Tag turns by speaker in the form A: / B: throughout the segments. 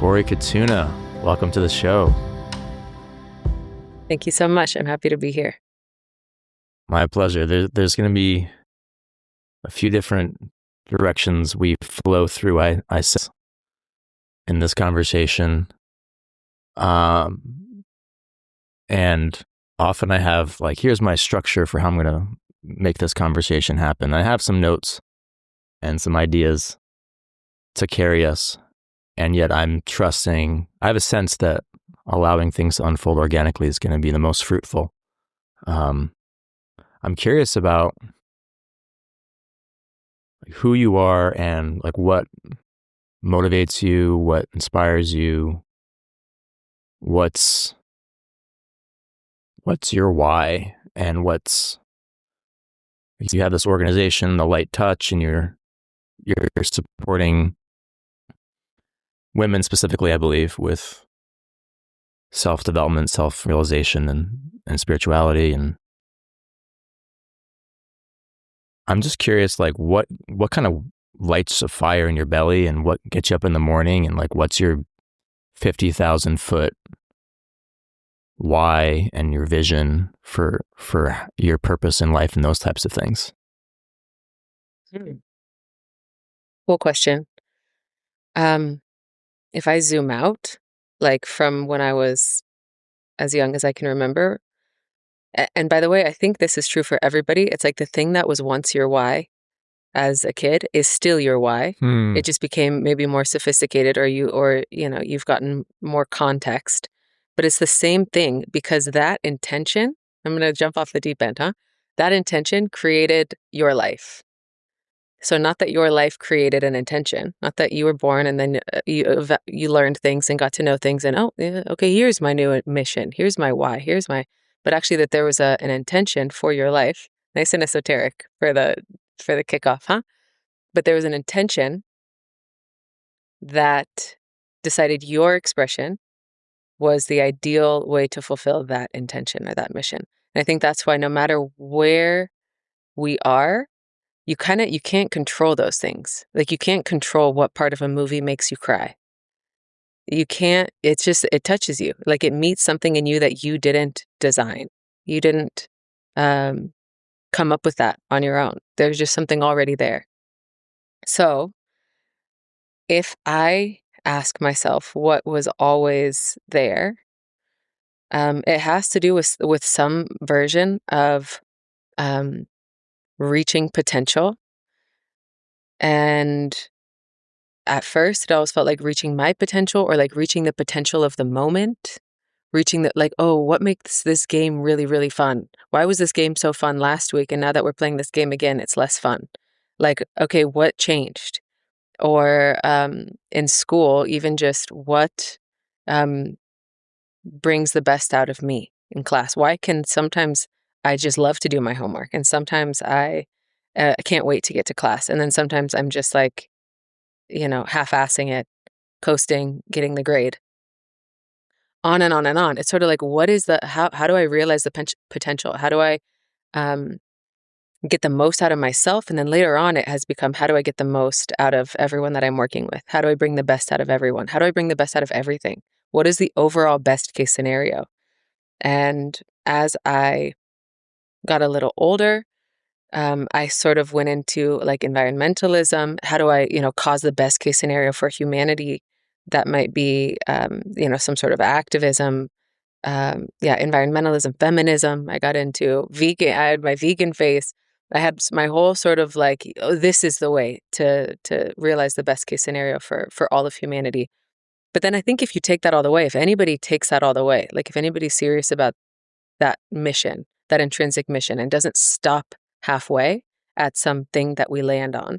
A: Cory Katuna. Welcome to the show.
B: Thank you so much. I'm happy to be here.
A: My pleasure. There's going to be a few different directions we flow through, I sense, in this conversation. And often I have here's my structure for how I'm going to make this conversation happen. I have some notes and some ideas to carry us. And yet I'm trusting, I have a sense that allowing things to unfold organically is going to be the most fruitful. I'm curious about who you are and what motivates you, what inspires you, what's your why, and you have this organization, the Light Touch, and you're supporting women specifically, I believe, with self-development, self-realization, and spirituality. And I'm just curious, what kind of lights a fire in your belly, and what gets you up in the morning, and what's your 50,000 foot why and your vision for your purpose in life and those types of things.
B: Cool question. If I zoom out, from when I was as young as I can remember, and by the way, I think this is true for everybody. It's the thing that was once your why as a kid is still your why. It just became maybe more sophisticated, or you've gotten more context, but it's the same thing, because that intention, I'm going to jump off the deep end, that intention created your life. So not that your life created an intention, not that you were born and then you learned things and got to know things and, okay, here's my new mission, here's my why, but actually that there was an intention for your life. Nice and esoteric for the kickoff, huh? But there was an intention that decided your expression was the ideal way to fulfill that intention or that mission. And I think that's why no matter where we are, you can't control those things. You can't control what part of a movie makes you cry. You can't, it touches you. It meets something in you that you didn't design. You didn't come up with that on your own. There's just something already there. So if I ask myself what was always there, it has to do with some version of reaching potential. And at first, it always felt like reaching my potential, or reaching the potential of the moment, reaching what makes this game really, really fun? Why was this game so fun last week? And now that we're playing this game again, it's less fun. Okay, what changed? Or in school, even just what brings the best out of me in class? Why can sometimes I just love to do my homework, and sometimes I can't wait to get to class, and then sometimes I'm just half-assing it, coasting, getting the grade. On and on and on. It's sort of what is how do I realize the potential? How do I get the most out of myself? And then later on, it has become, how do I get the most out of everyone that I'm working with? How do I bring the best out of everyone? How do I bring the best out of everything? What is the overall best case scenario? And as I got a little older, I sort of went into environmentalism. How do I, cause the best case scenario for humanity? That might be, some sort of activism. Environmentalism, feminism. I got into vegan. I had my vegan phase. I had my whole sort of this is the way to realize the best case scenario for all of humanity. But then I think if you take that all the way, if anybody takes that all the way, if anybody's serious about that mission, that intrinsic mission, and doesn't stop halfway at something that we land on,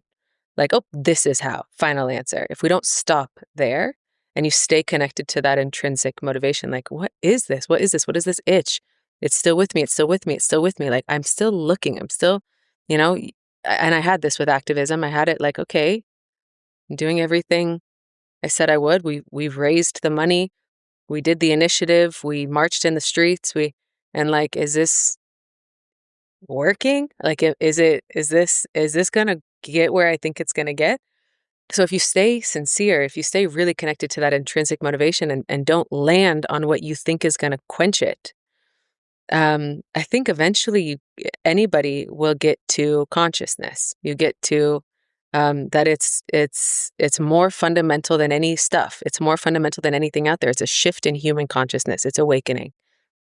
B: this is how, final answer. If we don't stop there and you stay connected to that intrinsic motivation, what is this? What is this? What is this itch? It's still with me. It's still with me. It's still with me. I'm still looking. I'm still, and I had this with activism. I had it okay, I'm doing everything I said I would. We've raised the money. We did the initiative. We marched in the streets. Is this working? Is this going to get where I think it's going to get? So if you stay sincere, if you stay really connected to that intrinsic motivation and don't land on what you think is going to quench it, I think eventually anybody will get to consciousness. You get to that it's more fundamental than any stuff. It's more fundamental than anything out there. It's a shift in human consciousness. It's awakening.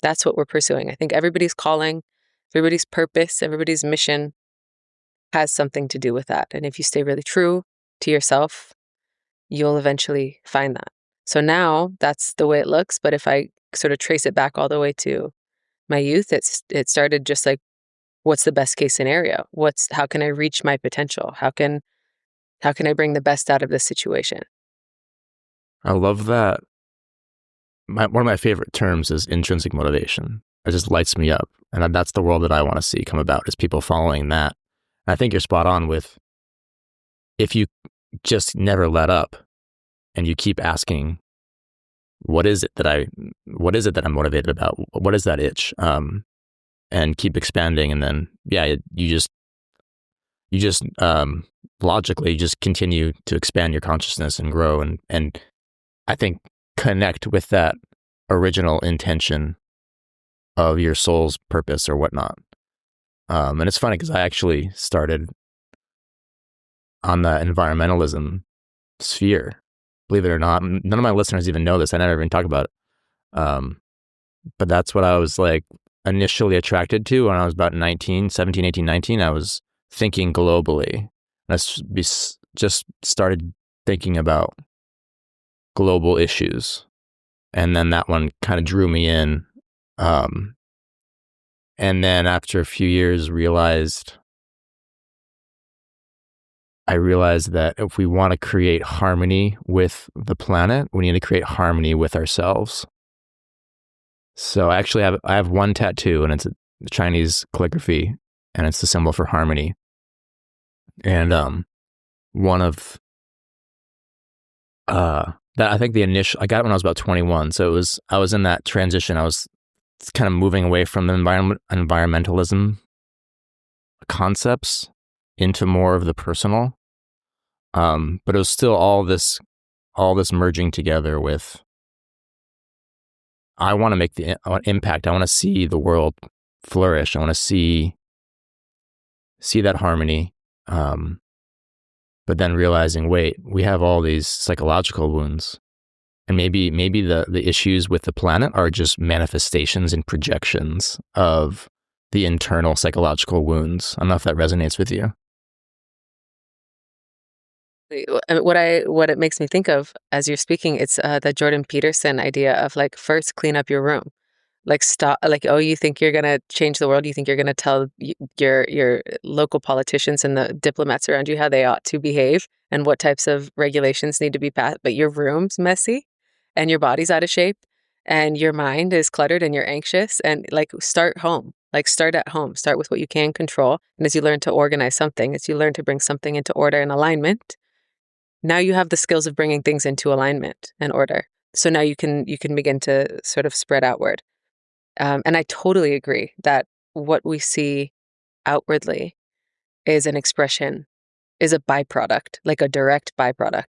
B: That's what we're pursuing. I think everybody's calling, everybody's purpose, everybody's mission has something to do with that. And if you stay really true to yourself, you'll eventually find that. So now that's the way it looks. But if I sort of trace it back all the way to my youth, it started just like, what's the best case scenario? How can I reach my potential? How can I bring the best out of this situation?
A: I love that. One of my favorite terms is intrinsic motivation. It just lights me up. And that's the world that I want to see come about, is people following that. And I think you're spot on with, if you just never let up and you keep asking, what is it that I'm motivated about? What is that itch? And keep expanding. And then, you just logically just continue to expand your consciousness and grow. And I think connect with that original intention of your soul's purpose or whatnot. And it's funny because I actually started on the environmentalism sphere. Believe it or not, none of my listeners even know this. I never even talk about it. But that's what I was like initially attracted to when I was about 17, 18, 19. I was thinking globally. I just started thinking about global issues. And then that one kind of drew me in. And then after a few years, I realized that if we want to create harmony with the planet, we need to create harmony with ourselves. So actually I have one tattoo, and it's a Chinese calligraphy, and it's the symbol for harmony. And one of that, I think I got it when I was about 21. So I was in that transition. I was kind of moving away from the environmentalism concepts into more of the personal. But it was still all this merging together with, I want to make the impact. I want to see the world flourish. I want to see that harmony. But then realizing, wait, we have all these psychological wounds, and maybe the issues with the planet are just manifestations and projections of the internal psychological wounds. I don't know if that resonates with you.
B: What it makes me think of as you're speaking, it's the Jordan Peterson idea of like, first clean up your room. Like, stop, like, oh, you think you're going to change the world? You think you're going to tell your local politicians and the diplomats around you how they ought to behave and what types of regulations need to be passed, but your room's messy and your body's out of shape and your mind is cluttered and you're anxious, and like, start home. Like, start at home. Start with what you can control. And as you learn to organize something, as you learn to bring something into order and alignment, now you have the skills of bringing things into alignment and order. So now you can begin to sort of spread outward. And I totally agree that what we see outwardly is an expression, is a byproduct, like a direct byproduct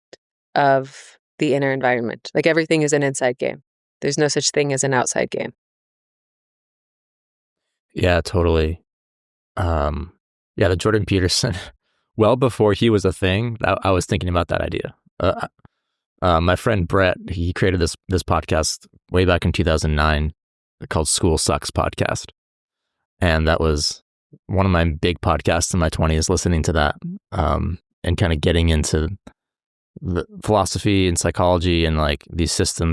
B: of the inner environment. Like, everything is an inside game. There's no such thing as an outside game.
A: Yeah, totally. The Jordan Peterson, well before he was a thing, I was thinking about that idea. My friend Brett, he created this podcast way back in 2009 called School Sucks Podcast. And that was one of my big podcasts in my 20s, listening to that, and kind of getting into the philosophy and psychology and like the system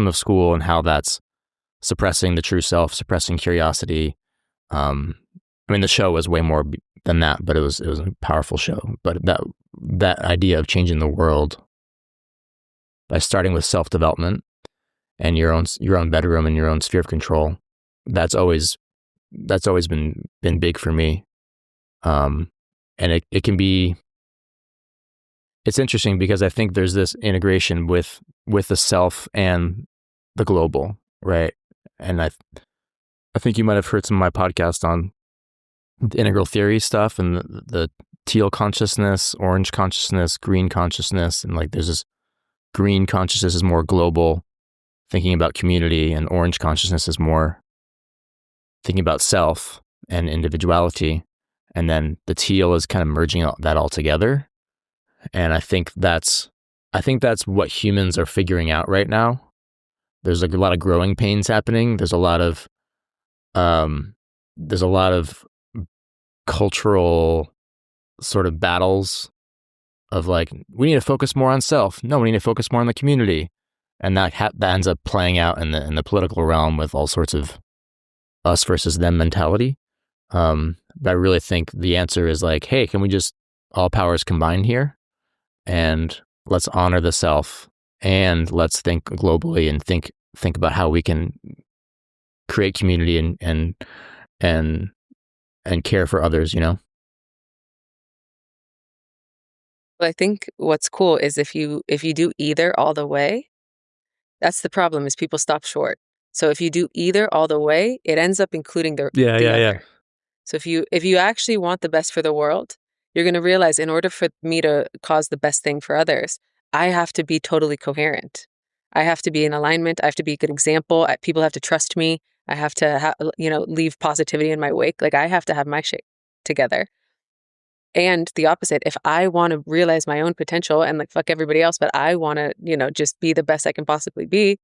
A: of school and how that's suppressing the true self, suppressing curiosity. The show was way more than that, but it was a powerful show. But that idea of changing the world by starting with self-development and your own bedroom and your own sphere of control, that's always been big for me. And it can be, it's interesting because I think there's this integration with the self and the global, right? And I think you might have heard some of my podcast on the integral theory stuff and the teal consciousness, orange consciousness, green consciousness, and like there's this green consciousness is more global, thinking about community, and orange consciousness is more thinking about self and individuality. And then the teal is kind of merging that all together. And I think that's what humans are figuring out right now. There's like a lot of growing pains happening. There's a lot of cultural sort of battles of like, we need to focus more on self. No, we need to focus more on the community. And that ends up playing out in the political realm with all sorts of us versus them mentality. But I really think the answer is like, hey, can we just all powers combined here, and let's honor the self, and let's think globally and think about how we can create community and care for others.
B: Well, I think what's cool is if you do either all the way, that's the problem, is people stop short. So if you do either all the way, it ends up including the other. So if you actually want the best for the world, you're going to realize, in order for me to cause the best thing for others, I have to be totally coherent. I have to be in alignment. I have to be a good example. People have to trust me. I have to leave positivity in my wake. Like, I have to have my shit together. And the opposite, if I want to realize my own potential and like fuck everybody else, but I want to, just be the best I can possibly be,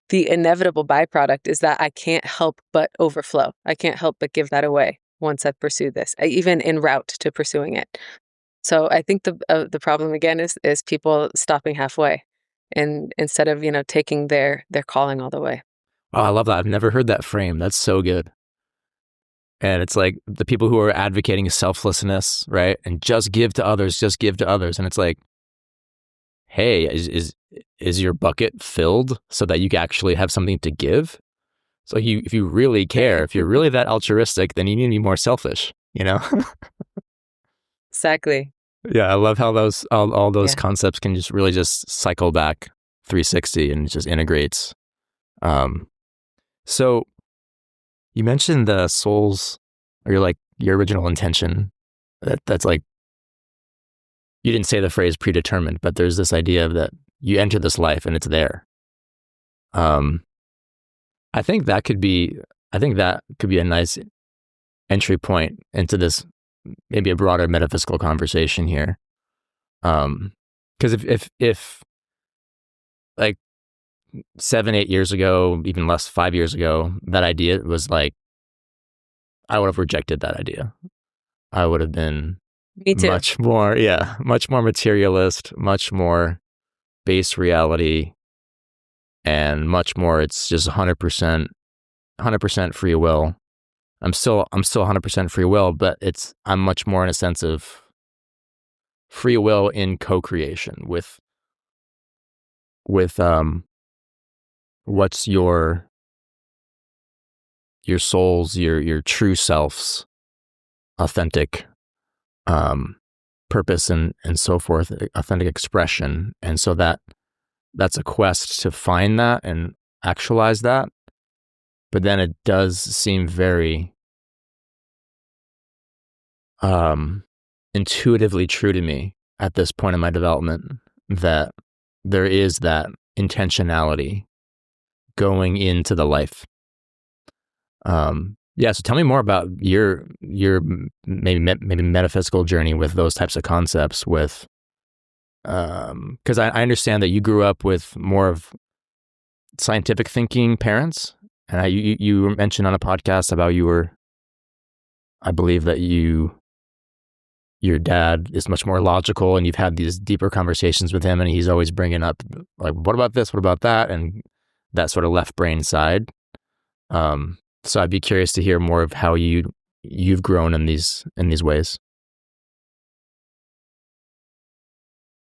B: the inevitable byproduct is that I can't help but overflow. I can't help but give that away once I've pursued this, even en route to pursuing it. So I think the problem again is people stopping halfway, and instead of taking their calling all the way.
A: Oh, I love that. I've never heard that frame. That's so good. And it's like the people who are advocating selflessness, right? And just give to others. And it's like, hey, is your bucket filled so that you actually have something to give? So if you really care, if you're really that altruistic, then you need to be more selfish,
B: Exactly.
A: Yeah, I love how all those concepts can just really just cycle back 360 and it just integrates. So you mentioned the soul's, or your original intention. That's like, you didn't say the phrase predetermined, but there's this idea of that you enter this life and it's there. I think that could be a nice entry point into this, maybe a broader metaphysical conversation here. Because if like 7-8 years ago, even less, 5 years ago, that idea was like, I would have rejected that idea. I would have been
B: Me too.
A: much more materialist, much more base reality, and much more, it's just 100% free will. I'm still 100% free will, but I'm much more in a sense of free will in co-creation with what's your soul's, your true self's authentic purpose and so forth, authentic expression. And so that's a quest to find that and actualize that. But then it does seem very intuitively true to me at this point in my development that there is that intentionality going into the life. So tell me more about your maybe metaphysical journey with those types of concepts, with because I understand that you grew up with more of scientific thinking parents, and you mentioned on a podcast about I believe that your dad is much more logical, and you've had these deeper conversations with him, and he's always bringing up like, what about this, what about that, and that sort of left brain side. So I'd be curious to hear more of how you've grown in these ways.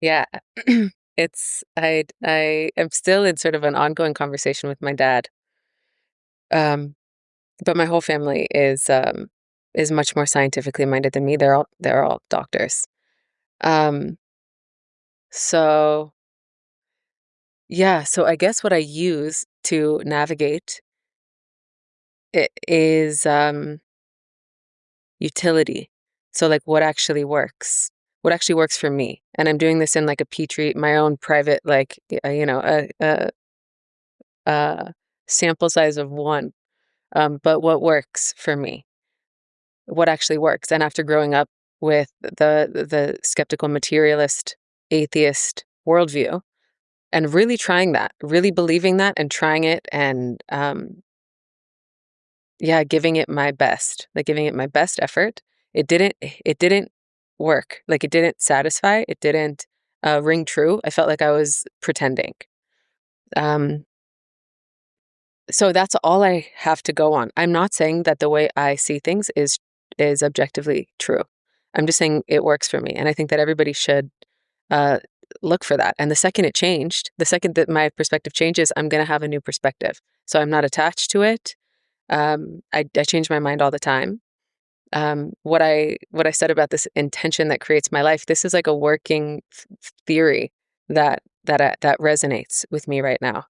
B: Yeah. I am still in sort of an ongoing conversation with my dad. But my whole family is much more scientifically minded than me. They're all doctors. So I guess what I use to navigate it is utility. So like what actually works for me. And I'm doing this in like a Petri, my own private, like, a sample size of one. But what works for me, what actually works. And after growing up with the skeptical materialist atheist worldview and really trying that, really believing that and trying it and giving it my best, like giving it my best effort. It didn't work. Like it didn't satisfy. It didn't ring true. I felt like I was pretending. So that's all I have to go on. I'm not saying that the way I see things is objectively true. I'm just saying it works for me. And I think that everybody should look for that. And the second it changed, the second that my perspective changes, I'm going to have a new perspective. So I'm not attached to it. I change my mind all the time. What I said about this intention that creates my life, this is like a working theory that resonates with me right now.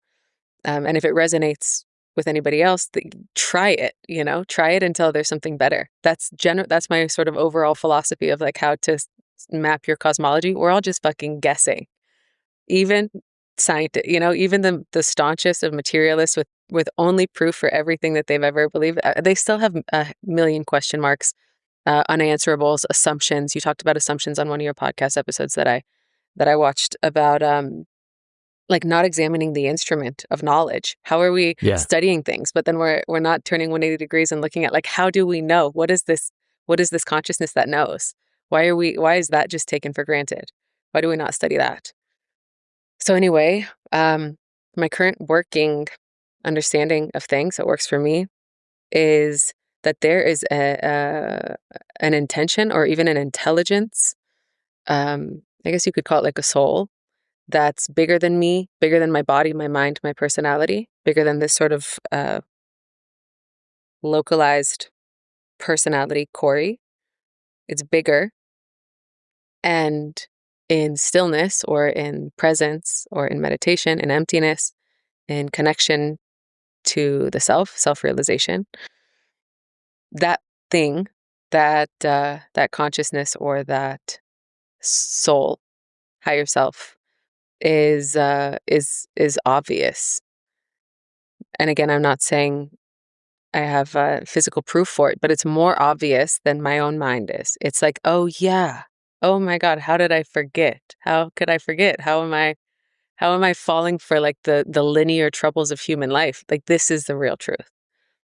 B: And if it resonates with anybody else, try it, try it until there's something better. That's my sort of overall philosophy of like how to map your cosmology. We're all just fucking guessing. Even scientists, even the staunchest of materialists with only proof for everything that they've ever believed, they still have a million question marks, unanswerables, assumptions. You talked about assumptions on one of your podcast episodes that I watched about like not examining the instrument of knowledge. How are we studying things? But then we're not turning 180 degrees and looking at like, how do we know? What is this consciousness that knows? Why is that just taken for granted? Why do we not study that? So anyway, my current working understanding of things that works for me is that there is an intention or even an intelligence. I guess you could call it like a soul that's bigger than me, bigger than my body, my mind, my personality, bigger than this sort of localized personality, Cory. It's bigger. And in stillness or in presence or in meditation, in emptiness, in connection to the self-realization, that thing, that consciousness or that soul, higher self, is obvious. And again, I'm not saying I have physical proof for it, but it's more obvious than my own mind is. It's like, oh yeah, oh my God, how did I forget? How could I forget? How am I falling for like the linear troubles of human life? Like this is the real truth.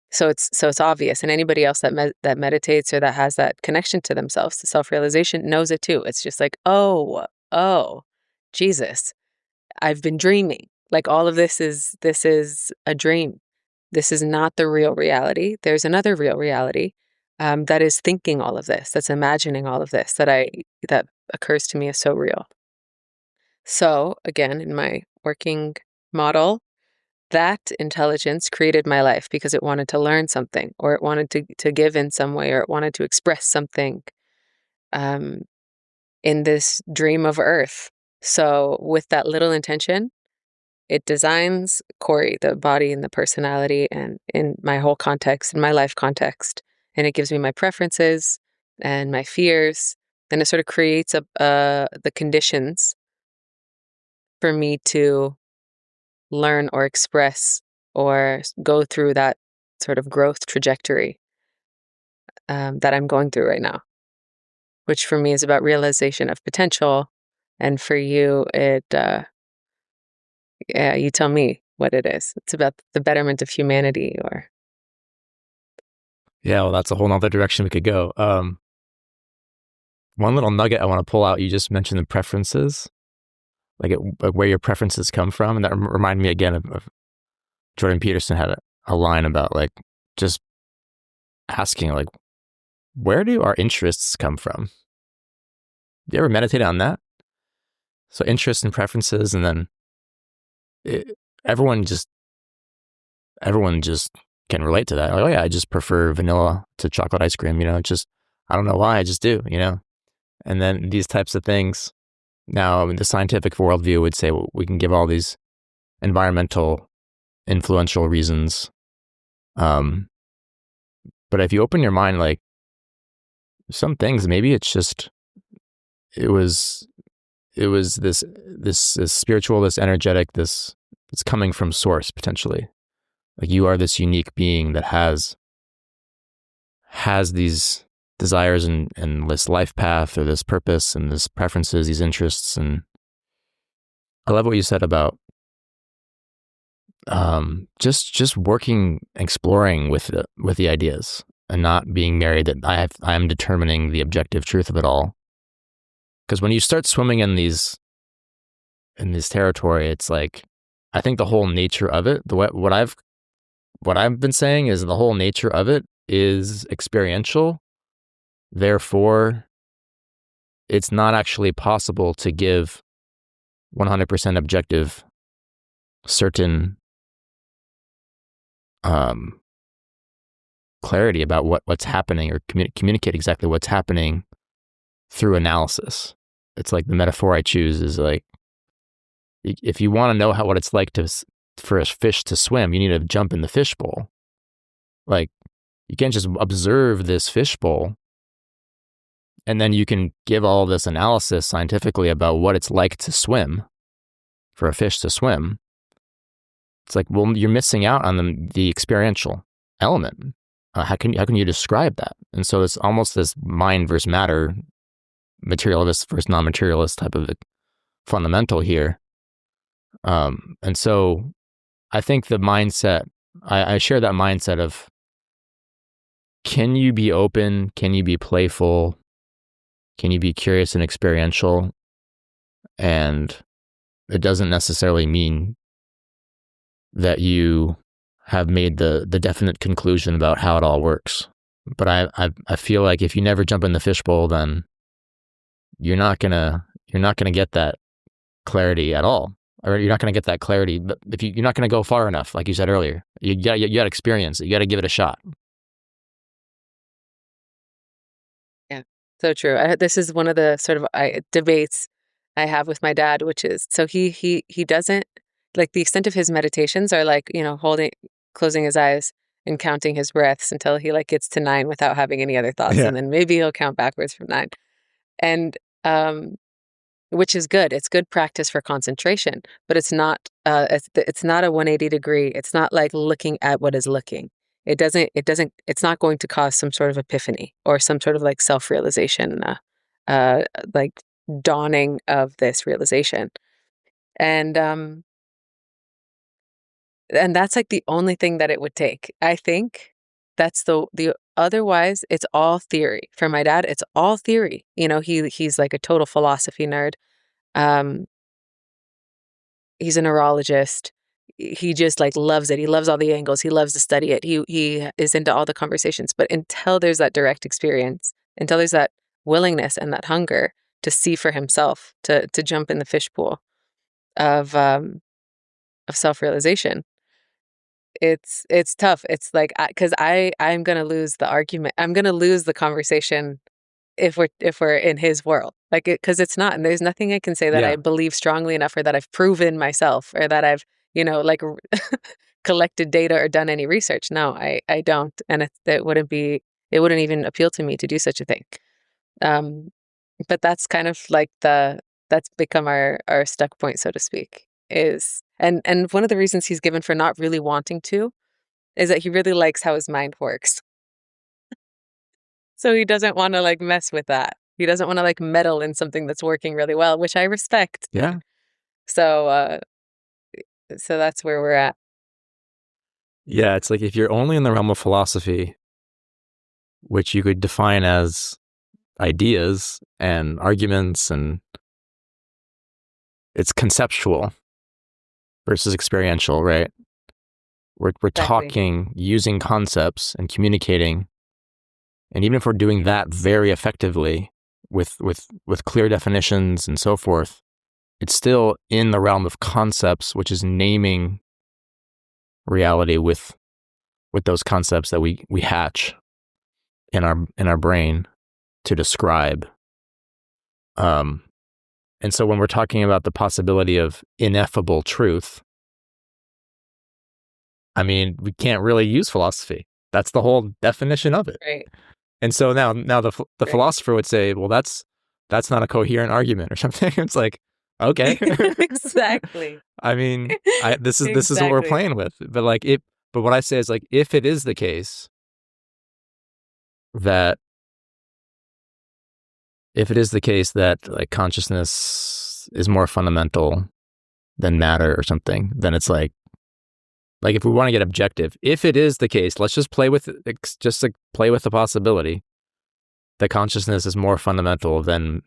B: So it's obvious, and anybody else that meditates or that has that connection to themselves, to self-realization, knows it too. It's just like, oh, Jesus, I've been dreaming. Like all of this is a dream. This is not the real reality. There's another real reality that is thinking all of this, that's imagining all of this, that occurs to me as so real. So again, in my working model, that intelligence created my life because it wanted to learn something, or it wanted to give in some way, or it wanted to express something in this dream of Earth. So with that little intention, it designs Cory, the body and the personality, and in my whole context, in my life context. And it gives me my preferences and my fears. And it sort of creates the conditions for me to learn or express or go through that sort of growth trajectory that I'm going through right now, which for me is about realization of potential. And for you, you tell me what it is. It's about the betterment of humanity, or...
A: Yeah, well, that's a whole nother direction we could go. One little nugget I want to pull out, you just mentioned the preferences, like where your preferences come from. And that reminded me again of Jordan Peterson had a line about like just asking like, where do our interests come from? Do you ever meditate on that? So interests and preferences, and then everyone just can relate to that. Like, oh yeah, I just prefer vanilla to chocolate ice cream. Just, I don't know why, I just do. And then these types of things. Now, the scientific worldview would say we can give all these environmental, influential reasons. But if you open your mind, like some things, maybe it's just, it was this spiritual, this energetic, this, it's coming from source potentially. Like you are this unique being that has these desires and this life path or this purpose and this preferences, these interests. And I love what you said about just working, exploring with the ideas and not being married that I am determining the objective truth of it all. Because when you start swimming in this territory, it's like, I think the whole nature of it, what I've been saying is the whole nature of it is experiential. Therefore, it's not actually possible to give 100% objective, certain clarity about what's happening, or communicate exactly what's happening through analysis. It's like the metaphor I choose is like, if you want to know what it's like for a fish to swim, you need to jump in the fishbowl. Like, you can't just observe this fishbowl and then you can give all this analysis scientifically about what it's like to swim, for a fish to swim. It's like, well, you're missing out on the experiential element. How can you describe that? And so it's almost this mind versus matter, materialist versus non-materialist type of fundamental here. And so I think the mindset, I share that mindset of, can you be open? Can you be playful? Can you be curious and experiential? And it doesn't necessarily mean that you have made the definite conclusion about how it all works. But I feel like if you never jump in the fishbowl, then you're not gonna get that clarity at all. Or you're not gonna get that clarity. But if you're not gonna go far enough, like you said earlier, you gotta experience it. You gotta give it a shot.
B: Yeah, so true. This is one of the sort of debates I have with my dad, which is, so he doesn't, like, the extent of his meditations are like, closing his eyes and counting his breaths until he like gets to 9 without having any other thoughts. Yeah. And then maybe he'll count backwards from 9. And which is good. It's good practice for concentration, but it's not it's not a 180 degree. It's not like looking at what is looking. It's not going to cause some sort of epiphany or some sort of like self-realization, like dawning of this realization. And that's like the only thing that it would take. I think that's the otherwise it's all theory. For my dad, it's all theory. He's like a total philosophy nerd. He's a neurologist. He just like loves it. He loves all the angles. He loves to study it. He is into all the conversations. But until there's that direct experience, until there's that willingness and that hunger to see for himself, to jump in the fishbowl of self-realization, it's tough. It's like, because I'm gonna lose the argument. I'm gonna lose the conversation if we're in his world, like, because it's not, and there's nothing I can say that I believe strongly enough, or that I've proven myself, or that I've like collected data or done any research. No, I don't, and it wouldn't even appeal to me to do such a thing. But that's kind of like that's become our stuck point, so to speak. And one of the reasons he's given for not really wanting to is that he really likes how his mind works. So he doesn't want to like mess with that. He doesn't want to like meddle in something that's working really well, which I respect.
A: Yeah.
B: So that's where we're at.
A: Yeah, it's like, if you're only in the realm of philosophy, which you could define as ideas and arguments, and it's conceptual versus experiential, right? We're exactly. Talking, using concepts and communicating. And even if we're doing that very effectively with clear definitions and so forth, it's still in the realm of concepts, which is naming reality with those concepts that we hatch in our brain to describe. And so when we're talking about the possibility of ineffable truth, I mean, we can't really use philosophy. That's the whole definition of it.
B: Right.
A: And so now the
B: Right.
A: philosopher would say, well, that's not a coherent argument or something. It's like, okay.
B: Exactly.
A: I mean, this is what we're
B: Exactly.
A: playing with. But like but what I say is like, if it is the case that like consciousness is more fundamental than matter or something, then it's like if we want to get objective, if it is the case, let's just play with the possibility that consciousness is more fundamental than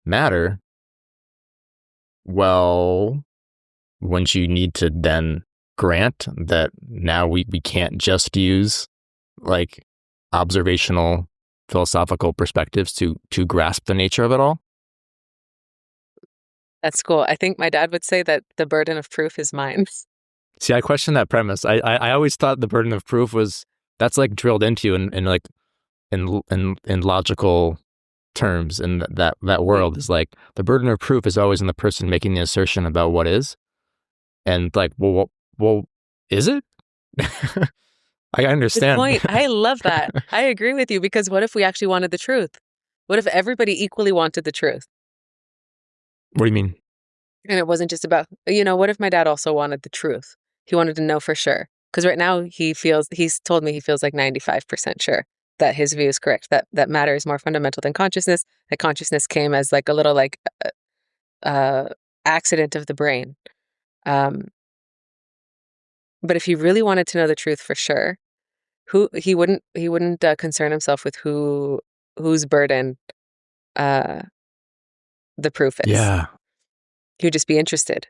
A: matter. Well, wouldn't you need to then grant that now we can't just use like observational philosophical perspectives to grasp the nature of it all?
B: That's cool. I think my dad would say that the burden of proof is mine.
A: See, I question that premise. I always thought the burden of proof was that's like drilled into you in logical terms, and that world is like the burden of proof is always in the person making the assertion about what is, and like, well, is it? I understand.
B: Good point. I love that. I agree with you, because what if we actually wanted the truth? What if everybody equally wanted the truth?
A: What do you mean?
B: And it wasn't just about, what if my dad also wanted the truth? He wanted to know for sure. Because right now he's told me he feels like 95% sure that his view is correct, that matter is more fundamental than consciousness, that consciousness came as like a little accident of the brain. But if he really wanted to know the truth for sure, he wouldn't concern himself with whose burden the proof is.
A: Yeah.
B: He would just be interested.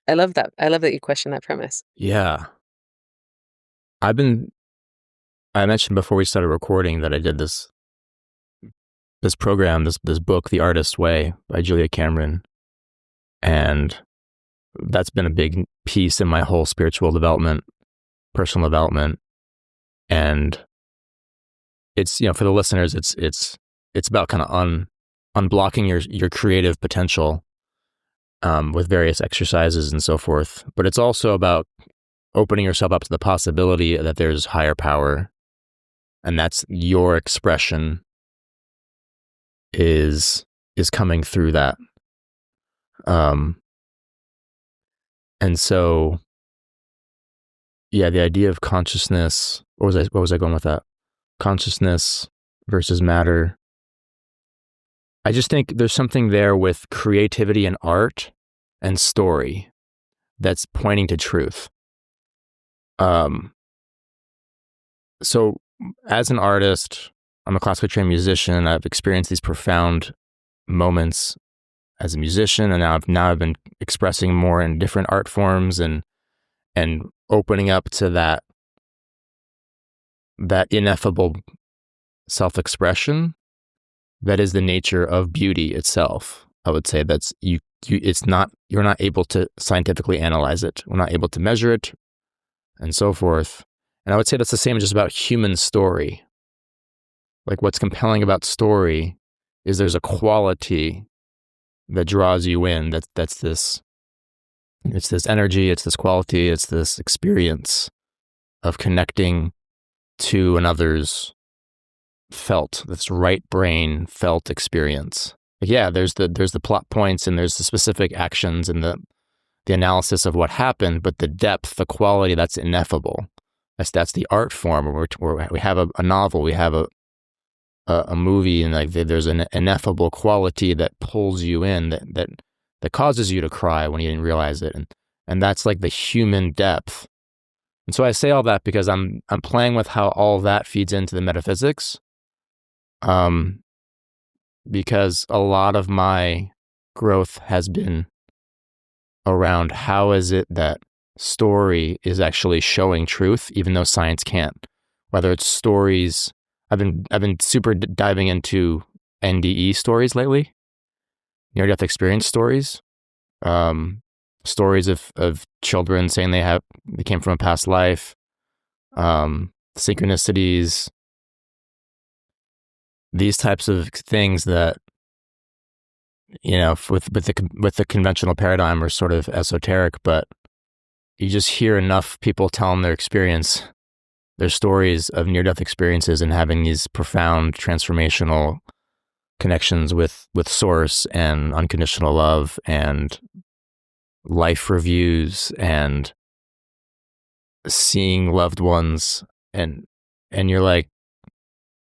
B: I love that. I love that you question that premise.
A: Yeah. I mentioned before we started recording that I did this program, this book, The Artist's Way by Julia Cameron. And that's been a big piece in my whole spiritual development, personal development. And it's, for the listeners, it's about kind of unblocking your creative potential with various exercises and so forth. But it's also about opening yourself up to the possibility that there's higher power, and that's your expression is coming through that. And so, yeah, the idea of consciousness, what was I going with that? Consciousness versus matter. I just think there's something there with creativity and art and story that's pointing to truth. So as an artist, I'm a classically trained musician. I've experienced these profound moments as a musician, and now I've been expressing more in different art forms and opening up to that ineffable self-expression that is the nature of beauty itself. I would say that's you're not able to scientifically analyze it. We're not able to measure it and so forth. And I would say that's the same just about human story. Like, what's compelling about story is there's a quality that draws you in. It's this energy, it's this quality, it's this experience of connecting to another's this right brain felt experience. Like, yeah, there's the plot points and there's the specific actions and the analysis of what happened, but the depth, the quality, that's ineffable. That's the art form where we have a novel, we have a movie, and like there's an ineffable quality that pulls you in, that causes you to cry when you didn't realize it, and that's like the human depth. And so I say all that because I'm playing with how all that feeds into the metaphysics, because a lot of my growth has been around how is it that story is actually showing truth, even though science can't. Whether it's stories, I've been super diving into NDE stories lately, near-death experience stories, stories of children saying they came from a past life, synchronicities, these types of things that, with the conventional paradigm are sort of esoteric, but you just hear enough people tell them their experience There's stories of near-death experiences and having these profound transformational connections with source and unconditional love and life reviews and seeing loved ones, and you're like,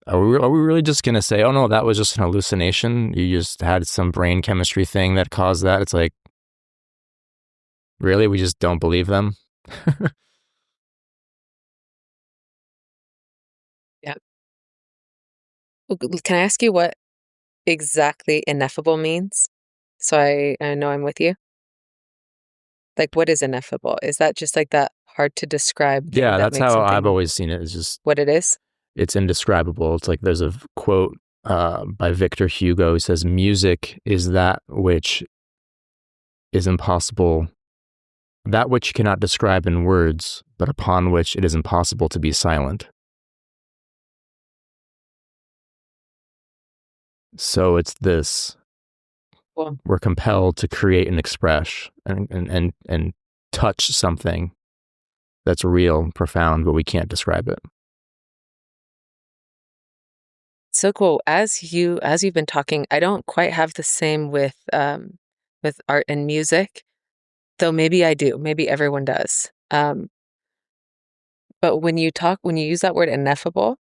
A: are we really just gonna say, oh no, that was just an hallucination? You just had some brain chemistry thing that caused that? It's like, really? We just don't believe them?
B: Yeah. Can I ask you what exactly ineffable means? So I know I'm with you. Like, what is ineffable? Is that just like that hard to describe thing
A: Yeah,
B: that
A: that's
B: makes
A: how I've
B: something
A: always seen it. It's just,
B: what it is?
A: it's indescribable. It's like there's a quote by Victor Hugo who says, music is that which is impossible, that which you cannot describe in words, but upon which it is impossible to be silent. So it's this,
B: Cool.
A: we're compelled to create and express and touch something that's real, profound, but we can't describe it.
B: So cool. As you've been talking, I don't quite have the same with art and music, though maybe I do. Maybe everyone does. But when you use that word ineffable,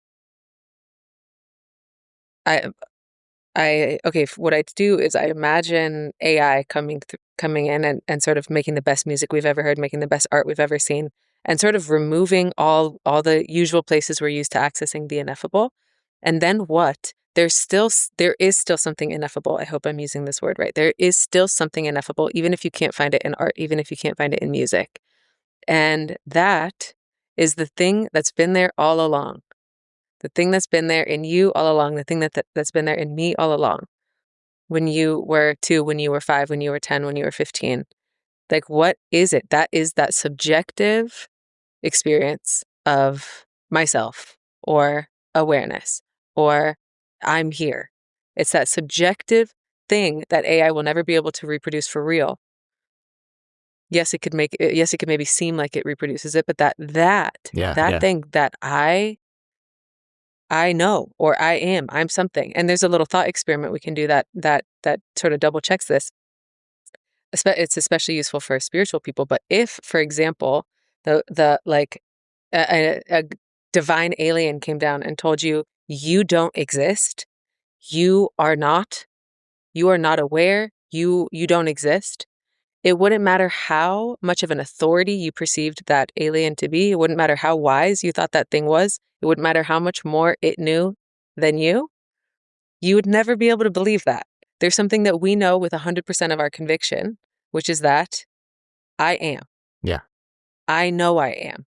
B: I okay, what I do is I imagine AI coming in and sort of making the best music we've ever heard, making the best art we've ever seen, and sort of removing all the usual places we're used to accessing the ineffable. And then what? There is still something ineffable. I hope I'm using this word right. There is still something ineffable, even if you can't find it in art, even if you can't find it in music. And that is the thing that's been there all along. The thing that's been there in you all along, the thing that's been there in me all along. When you were 2, when you were 5, when you were 10, when you were 15. Like, what is it? That is that subjective experience of myself or awareness or I'm here. It's that subjective thing that AI will never be able to reproduce for real. Yes, it could maybe seem like it reproduces it, but that thing that I know, or I'm something. And there's a little thought experiment we can do that sort of double checks this. It's especially useful for spiritual people. But if, for example, the like a divine alien came down and told you, you don't exist, you are not aware, you don't exist, it wouldn't matter how much of an authority you perceived that alien to be. It wouldn't matter how wise you thought that thing was. It wouldn't matter how much more it knew than you. You would never be able to believe that. There's something that we know with 100% of our conviction, which is that I am.
A: Yeah.
B: I know I am.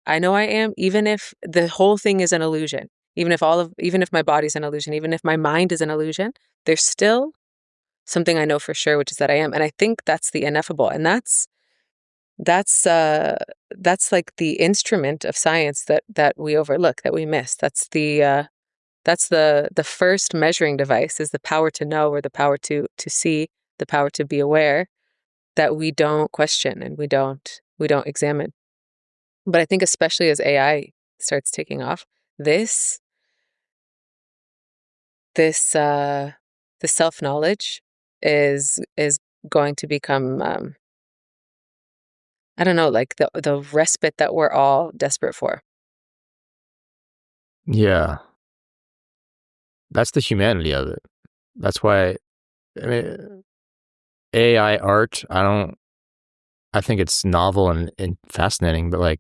B: I know I am, even if the whole thing is an illusion, even if my body's an illusion, even if my mind is an illusion, there's still something I know for sure, which is that I am. And I think that's the ineffable. And that's like the instrument of science that we overlook, that we miss. That's the first measuring device, is the power to know, or the power to see, the power to be aware, that we don't question and we don't examine. But I think especially as AI starts taking off, this self-knowledge is going to become I don't know, like the respite that we're all desperate for.
A: Yeah. That's the humanity of it. That's why, I mean, AI art, I think it's novel and fascinating, but like,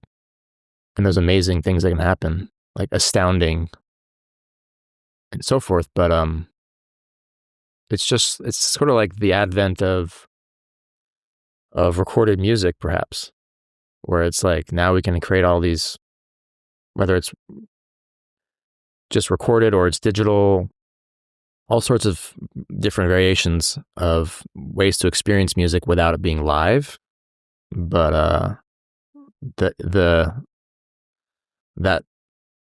A: and there's amazing things that can happen, like astounding and so forth. But it's sort of like the advent of recorded music, perhaps, where it's like now we can create all these, whether it's just recorded or it's digital, all sorts of different variations of ways to experience music without it being live. But that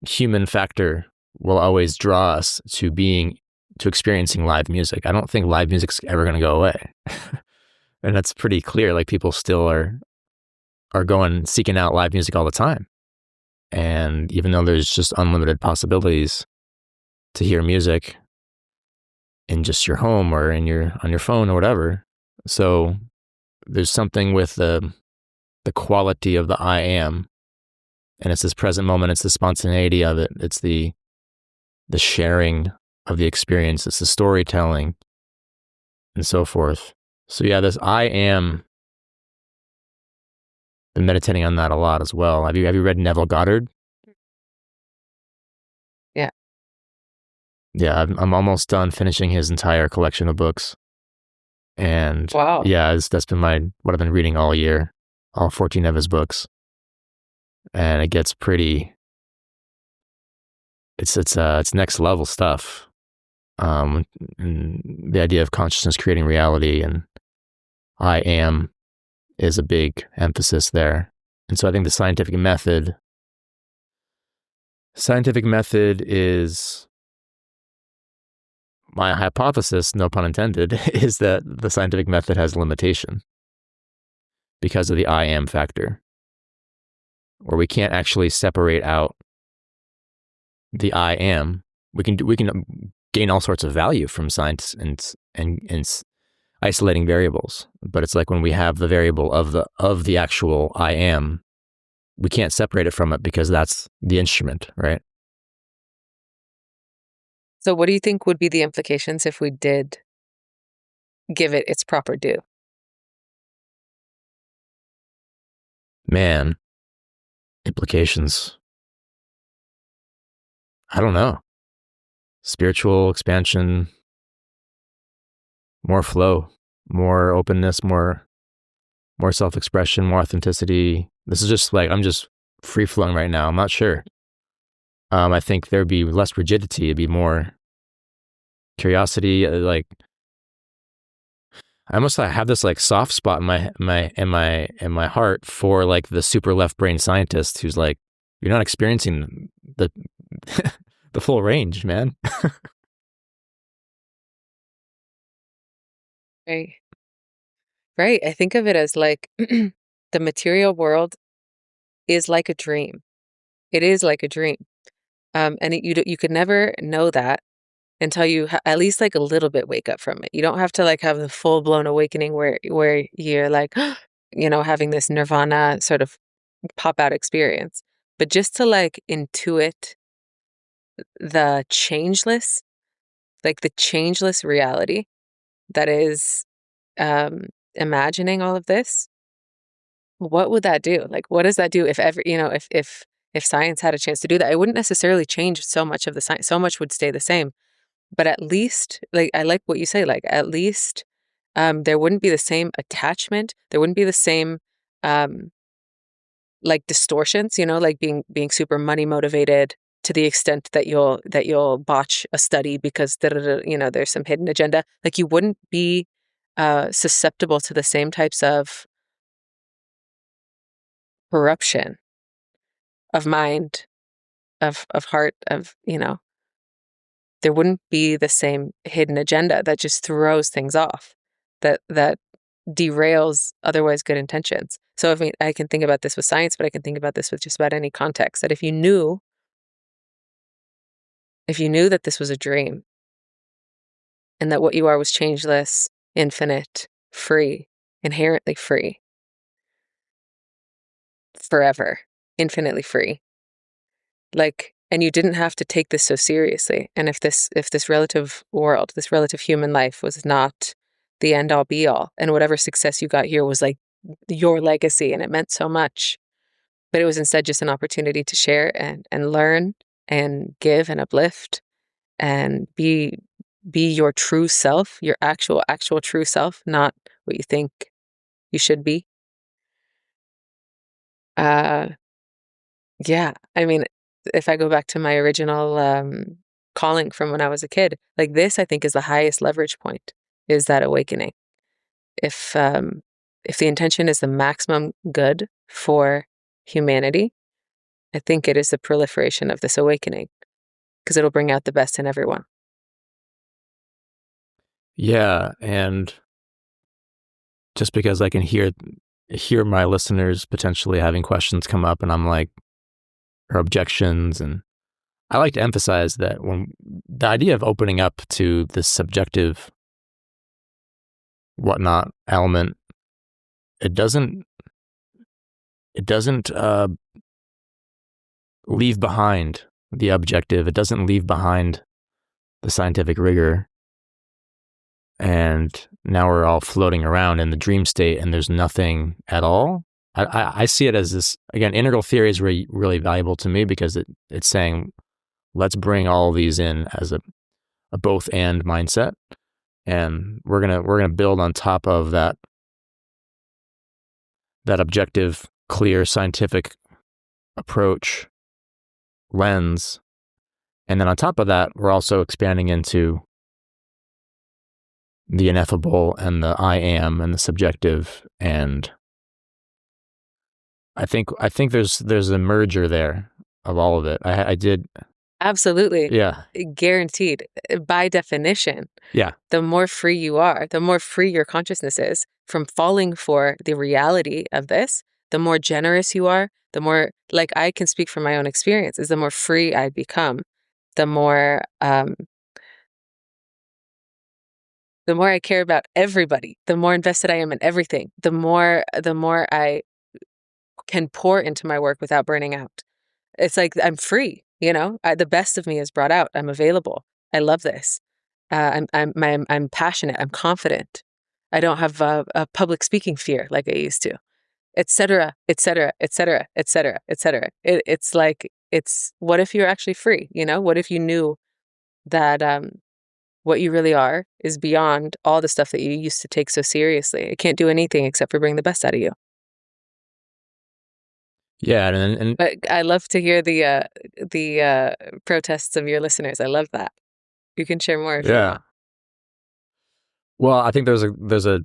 A: human factor will always draw us to experiencing live music. I don't think live music's ever going to go away. And that's pretty clear. Like, people still are seeking out live music all the time. And even though there's just unlimited possibilities to hear music in just your home or on your phone or whatever. So there's something with the quality of the I am, and it's this present moment, it's the spontaneity of it, it's the sharing of the experience, it's the storytelling and so forth. So yeah, this I am, been meditating on that a lot as well. Have you read Neville Goddard?
B: Yeah.
A: Yeah, I'm almost done finishing his entire collection of books. And
B: Wow.
A: yeah, that's been what I've been reading all year, all 14 of his books. And it gets pretty, it's next level stuff. And the idea of consciousness creating reality and I am is a big emphasis there. And so I think the scientific method is, my hypothesis, no pun intended, is that the scientific method has limitation because of the I am factor, where we can't actually separate out the I am. We can gain all sorts of value from science and isolating variables, but it's like when we have the variable of the actual I am, we can't separate it from it because that's the instrument, right?
B: So what do you think would be the implications if we did give it its proper due?
A: Man, implications. I don't know. Spiritual expansion, more flow, more openness, more self-expression, more authenticity. This is just like, I'm just free flowing right now. I'm not sure. I think there'd be less rigidity. It'd be more curiosity. Like, I almost have this like soft spot in my heart for like the super left brain scientist who's like, you're not experiencing the the full range, man.
B: Right. Right. I think of it as like the material world is like a dream. It is like a dream. And you could never know that until you at least like a little bit wake up from it. You don't have to like have the full blown awakening where you're like, having this nirvana sort of pop out experience. But just to like intuit the changeless, like the changeless reality that is imagining all of this, what would that do? Like, what does that do if ever, if science had a chance to do that? It wouldn't necessarily change so much of the science. So much would stay the same. But at least, like, I like what you say, like, at least there wouldn't be the same attachment. There wouldn't be the same, like, distortions, like being super money motivated to the extent that you'll botch a study because, there's some hidden agenda. Like, you wouldn't be susceptible to the same types of corruption of mind, of heart, there wouldn't be the same hidden agenda that just throws things off, that derails otherwise good intentions. So I mean, I can think about this with science, but I can think about this with just about any context, that if you knew that this was a dream and that what you are was changeless, infinite, free, inherently free, forever, infinitely free, like, and you didn't have to take this so seriously. And if this relative world, this relative human life was not the end all be all, and whatever success you got here was like your legacy and it meant so much, but it was instead just an opportunity to share and learn and give and uplift and be your true self, your actual true self, not what you think you should be. Yeah, I mean, if I go back to my original calling from when I was a kid, like this, I think is the highest leverage point, is that awakening. If the intention is the maximum good for humanity, I think it is the proliferation of this awakening, because it'll bring out the best in everyone.
A: Yeah, and just because I can hear my listeners potentially having questions come up, and I'm like, or objections. And I like to emphasize that when the idea of opening up to this subjective whatnot element, it doesn't leave behind the objective. It doesn't leave behind the scientific rigor. And now we're all floating around in the dream state and there's nothing at all. I see it as this, again, integral theory is really valuable to me because it's saying, let's bring all of these in as a both and mindset. And we're gonna build on top of that objective, clear, scientific approach lens. And then on top of that, we're also expanding into the ineffable and the I am and the subjective. And I think there's a merger there of all of it. I did.
B: Absolutely.
A: Yeah.
B: Guaranteed. By definition.
A: Yeah.
B: The more free you are, the more free your consciousness is from falling for the reality of this, the more generous you are, the more, like I can speak from my own experiences, the more free I become, the more I care about everybody, the more invested I am in everything, the more I can pour into my work without burning out. It's like I'm free, the best of me is brought out. I'm available. I love this. I'm passionate. I'm confident. I don't have a public speaking fear like I used to, et cetera, et cetera, et cetera, et cetera, et cetera. It's like, what if you're actually free? What if you knew that what you really are is beyond all the stuff that you used to take so seriously. It can't do anything except for bring the best out of you.
A: Yeah, and
B: but I love to hear the protests of your listeners. I love that. You can share more if you want.
A: Well, I think there's a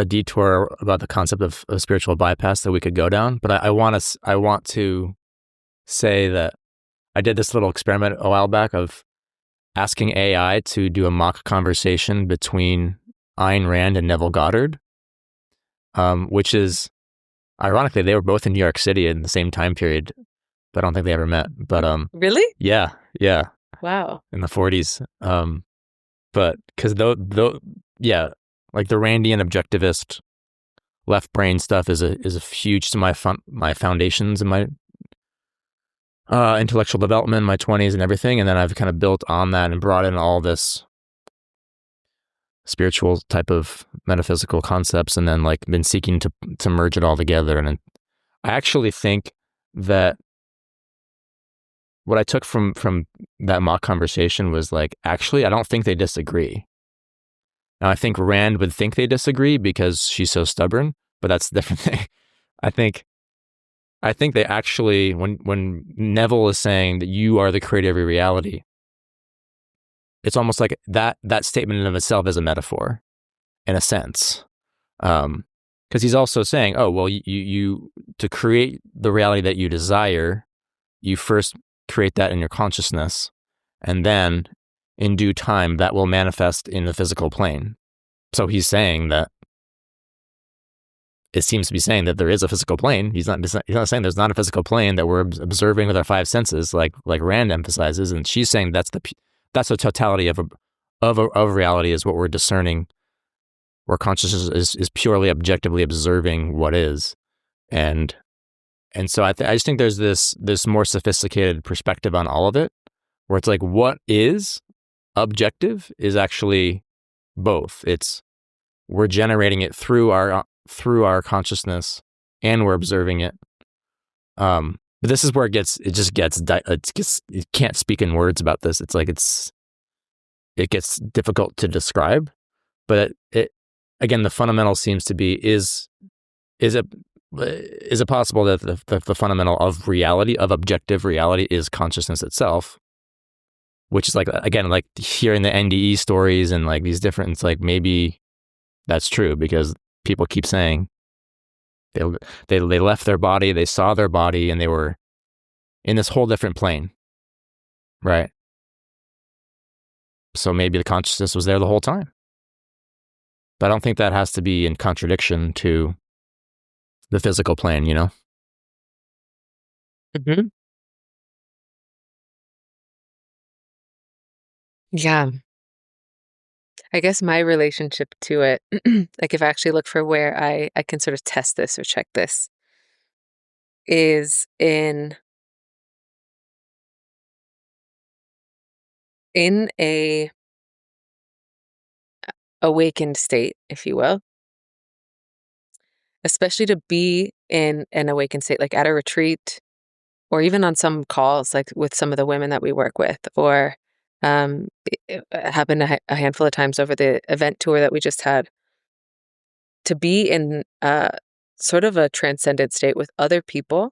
A: detour about the concept of spiritual bypass that we could go down, but I want to say that I did this little experiment a while back of asking AI to do a mock conversation between Ayn Rand and Neville Goddard, which is, ironically, they were both in New York City in the same time period, but I don't think they ever met. But
B: really?
A: Yeah.
B: Wow.
A: In the 40s. But because yeah, like the Randian objectivist left brain stuff is a huge to my foundations and my intellectual development in my 20s and everything. And then I've kind of built on that and brought in all this spiritual type of metaphysical concepts and then like been seeking to merge it all together. And I actually think that what I took from that mock conversation was like, actually, I don't think they disagree. Now, I think Rand would think they disagree because she's so stubborn, but that's a different thing. I think they actually, when Neville is saying that you are the creator of your reality, it's almost like that statement in of itself is a metaphor, in a sense, because he's also saying, oh well, you to create the reality that you desire, you first create that in your consciousness, and then in due time that will manifest in the physical plane. So he's saying that it seems to be saying that there is a physical plane. He's not saying there's not a physical plane that we're observing with our five senses, like Rand emphasizes, and she's saying that's the totality of reality is what we're discerning, where consciousness is purely objectively observing what is, and so I just think there's this more sophisticated perspective on all of it, where it's like what is objective is actually both. It's we're generating it through our consciousness and we're observing it. But this is where you can't speak in words about this. It's like it gets difficult to describe, but it again, the fundamental seems to be is it possible that the fundamental of reality, of objective reality, is consciousness itself, which is like, again, like hearing the NDE stories and like these different, it's like maybe that's true because people keep saying they left their body, they saw their body, and they were in this whole different plane, right? So maybe the consciousness was there the whole time. But I don't think that has to be in contradiction to the physical plane,
B: Hmm. Yeah. I guess my relationship to it, like if I actually look for where I can sort of test this or check this, is in a awakened state, if you will, especially to be in an awakened state, like at a retreat or even on some calls, like with some of the women that we work with, or it happened a handful of times over the event tour that we just had, to be in sort of a transcended state with other people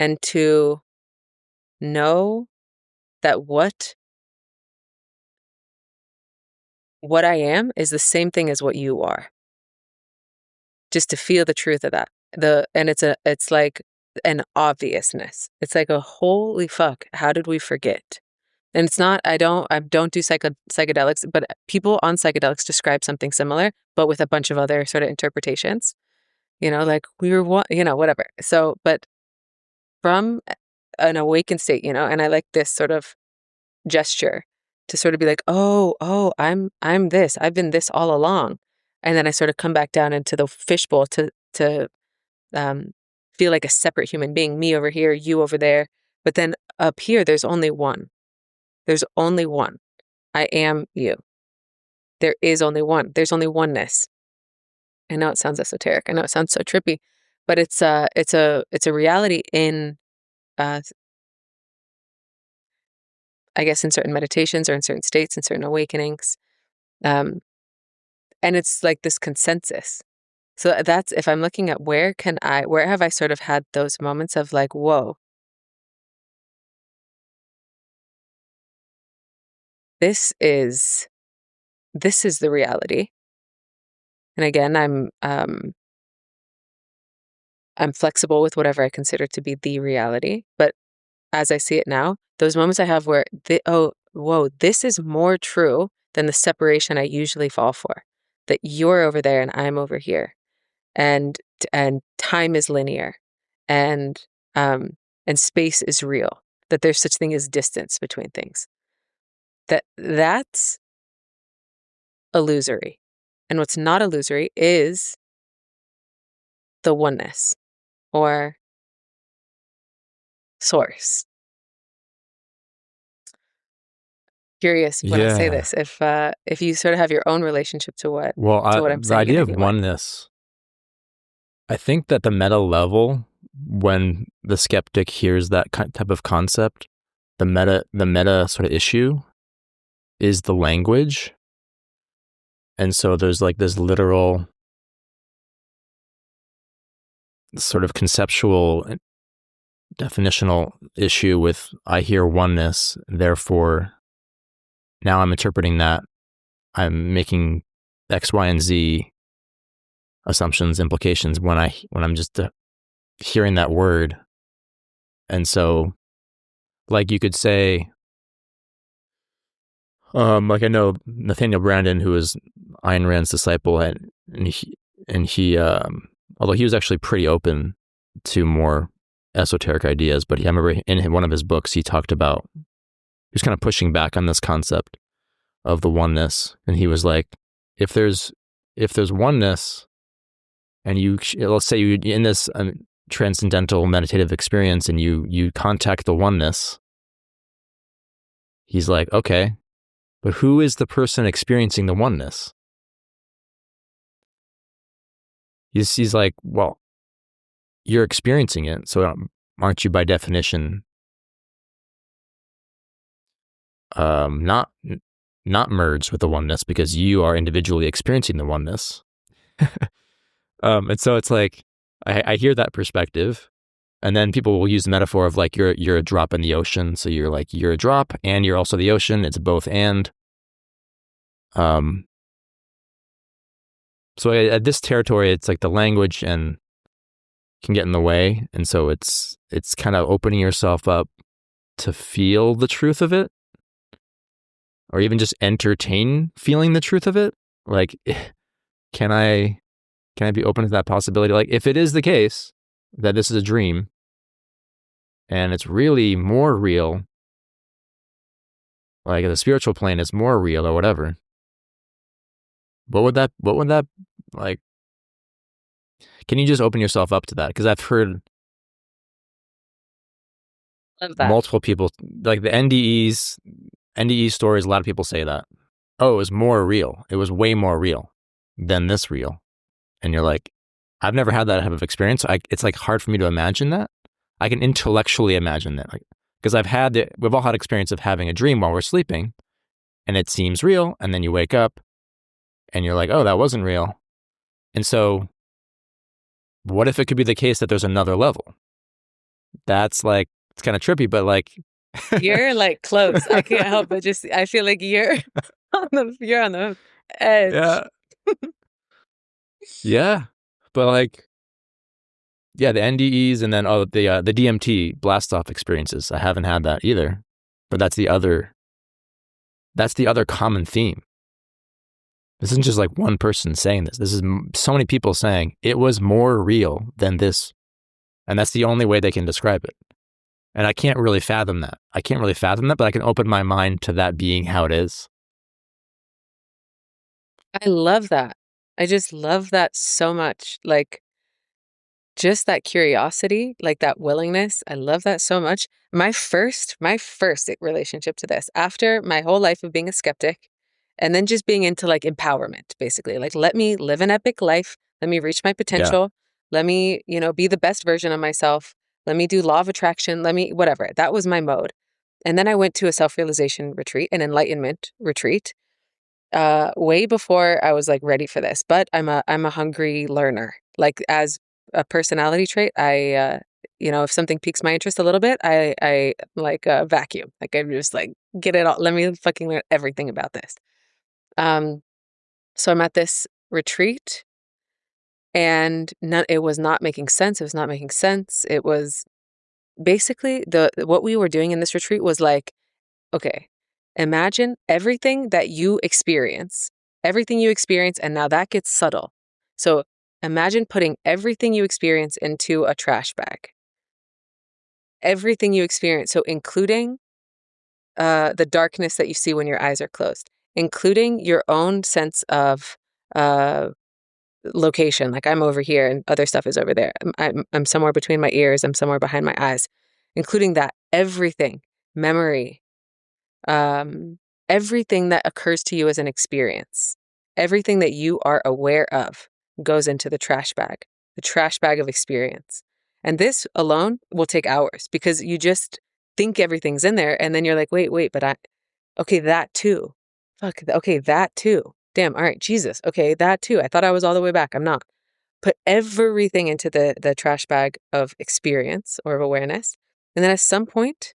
B: and to know that what I am is the same thing as what you are. Just to feel the truth of that. And it's like an obviousness. It's like a holy fuck, how did we forget? And it's not, I don't do psychedelics, but people on psychedelics describe something similar, but with a bunch of other sort of interpretations, like we were one, whatever. So, but from an awakened state, and I like this sort of gesture to sort of be like, oh, I'm this. I've been this all along. And then I sort of come back down into the fishbowl to um, feel like a separate human being, me over here, you over there. But then up here, there's only one. There's only one. I am you. There is only one. There's only oneness. I know it sounds esoteric. I know it sounds so trippy, but it's a reality in uh, I guess in certain meditations or in certain states, in certain awakenings. Um, and it's like this consensus. So that's, if I'm looking at where have I sort of had those moments of like, whoa, this is the reality. And again, I'm flexible with whatever I consider to be the reality. But as I see it now, those moments I have where oh, whoa, this is more true than the separation I usually fall for. That you're over there and I'm over here. And time is linear, and um and space is real. That there's such thing as distance between things. That's illusory. And what's not illusory is the oneness or source. Curious when I say
A: Yeah.
B: this, if you sort of have your own relationship to what
A: Well,
B: I'm
A: the
B: saying in
A: idea of
B: any way.
A: oneness, I think that the meta level, when the skeptic hears that type of concept, the meta sort of issue is the language. And so there's like this literal sort of conceptual definitional issue with, I hear oneness, therefore now I'm interpreting that, I'm making X, Y, and Z assumptions, implications when I'm just hearing that word. And so, like you could say, like I know Nathaniel Branden, who was Ayn Rand's disciple, and he although he was actually pretty open to more esoteric ideas, but I remember in one of his books he talked about, he was kind of pushing back on this concept of the oneness, and he was like, if there's oneness, and let's say you in this transcendental meditative experience, and you contact the oneness, he's like, okay, but who is the person experiencing the oneness? He's like, well, you're experiencing it, so aren't you by definition not merged with the oneness because you are individually experiencing the oneness? And so it's like, I hear that perspective, and then people will use the metaphor of like you're a drop in the ocean, so you're a drop and you're also the ocean. It's both and. So at this territory, it's like the language and can get in the way, and so it's kind of opening yourself up to feel the truth of it, or even just entertain feeling the truth of it. Like, can I be open to that possibility? Like, if it is the case that this is a dream, and it's really more real, like the spiritual plane is more real or whatever, what would that like, can you just open yourself up to that? Because I've heard
B: Love that.
A: multiple people, like the NDE stories, a lot of people say that, oh, it was more real. It was way more real than this real. And you're like, I've never had that type of experience. It's like hard for me to imagine that. I can intellectually imagine that, like, because we've all had experience of having a dream while we're sleeping, and it seems real, and then you wake up, and you're like, oh, that wasn't real. And so, what if it could be the case that there's another level? That's like, it's kind of trippy, but like,
B: you're like close. I can't help but just, I feel like you're on the edge.
A: Yeah. Yeah. But like, yeah, the NDEs and then the DMT blast off experiences. I haven't had that either, but that's the other common theme. This isn't just like one person saying this. This is so many people saying it was more real than this, and that's the only way they can describe it. And I can't really fathom that. But I can open my mind to that being how it is.
B: I love that. I just love that so much. Like, just that curiosity, like that willingness. I love that so much. My first relationship to this, after my whole life of being a skeptic and then just being into like empowerment, basically, like, let me live an epic life. Let me reach my potential. Let me, be the best version of myself. Let me do law of attraction. Let me, whatever. That was my mode. And then I went to a self-realization retreat, an enlightenment retreat, way before I was like ready for this. But I'm a hungry learner. Like, as a personality trait, I if something piques my interest a little bit, I like vacuum. Like, I'm just like, get it all. Let me fucking learn everything about this. So I'm at this retreat, and it was not making sense. It was not making sense. It was basically what we were doing in this retreat was like, okay, imagine everything you experience, and now that gets subtle. So imagine putting everything you experience into a trash bag. Everything you experience, so including the darkness that you see when your eyes are closed, including your own sense of location. Like, I'm over here and other stuff is over there. I'm somewhere between my ears. I'm somewhere behind my eyes. Including that, everything, memory, everything that occurs to you as an experience, everything that you are aware of goes into the trash bag of experience. And this alone will take hours, because you just think everything's in there, and then you're like, wait, but okay, that too. Fuck, okay, that too. Damn, all right, Jesus, okay, that too. I thought I was all the way back. I'm not. Put everything into the trash bag of experience or of awareness. And then at some point,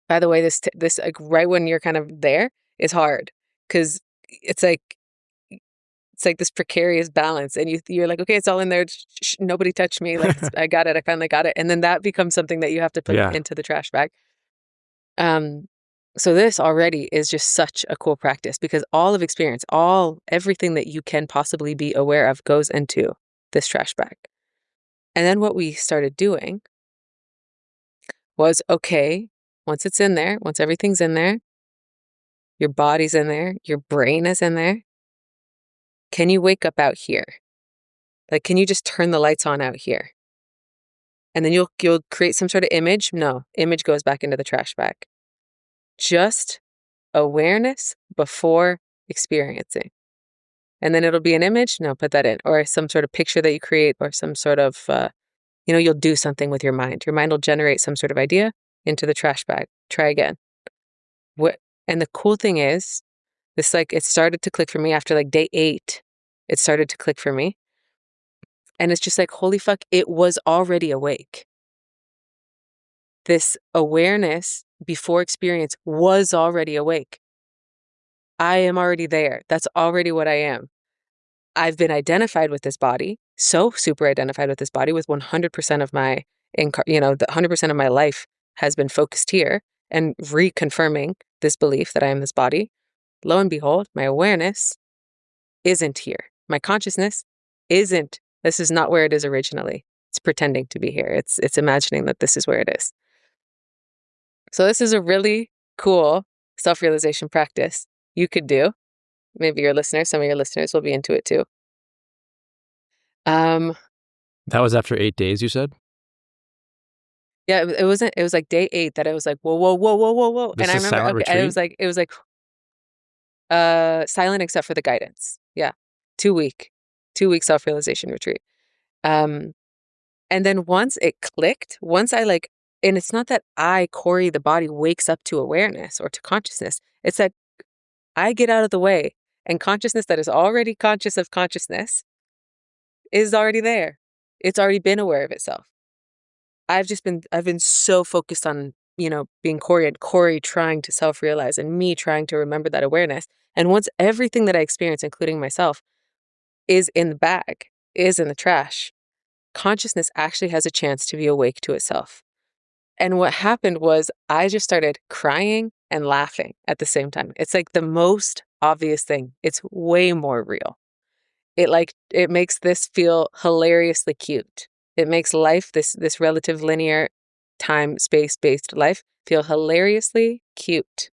B: by the way, this like right when you're kind of there is hard, because it's like this precarious balance, and you're like, okay, it's all in there. Nobody touched me. Like, I got it. I finally got it. And then that becomes something that you have to put into the trash bag. So this already is just such a cool practice, because all of experience, everything that you can possibly be aware of goes into this trash bag. And then what we started doing was, okay, once it's in there, once everything's in there, your body's in there, your brain is in there, can you wake up out here? Like, can you just turn the lights on out here? And then you'll create some sort of image. No, image goes back into the trash bag. Just awareness before experiencing. And then it'll be an image. No, put that in. Or some sort of picture that you create, or some sort of, you'll do something with your mind. Your mind will generate some sort of idea into the trash bag. Try again. And the cool thing is, this, like, it started to click for me after like day 8. It started to click for me. And it's just like, holy fuck, it was already awake. This awareness before experience was already awake. I am already there. That's already what I am. I've been identified with this body, so super identified with this body, with 100% of my, the 100% of my life has been focused here and reconfirming this belief that I am this body. Lo and behold, my awareness isn't here. My consciousness isn't. This is not where it is originally. It's pretending to be here. It's imagining that this is where it is. So this is a really cool self-realization practice you could do. Maybe some of your listeners will be into it too.
A: That was after 8 days, you said?
B: Yeah, it wasn't. It was like day 8 that I was like, whoa, whoa, whoa, whoa, whoa, whoa.
A: This
B: And I
A: is
B: remember,
A: silent
B: okay, it was like silent except for the guidance. Yeah, 2-week self-realization retreat. And then once it clicked, and it's not that Cory, the body, wakes up to awareness or to consciousness. It's that I get out of the way, and consciousness that is already conscious of consciousness is already there. It's already been aware of itself. I've been so focused on, being Cory and Cory trying to self-realize and me trying to remember that awareness. And once everything that I experience, including myself, is in the bag, is in the trash, consciousness actually has a chance to be awake to itself. And what happened was I just started crying and laughing at the same time. It's like the most obvious thing. It's way more real. It makes this feel hilariously cute. It makes life, this relative linear time, space-based life, feel hilariously cute.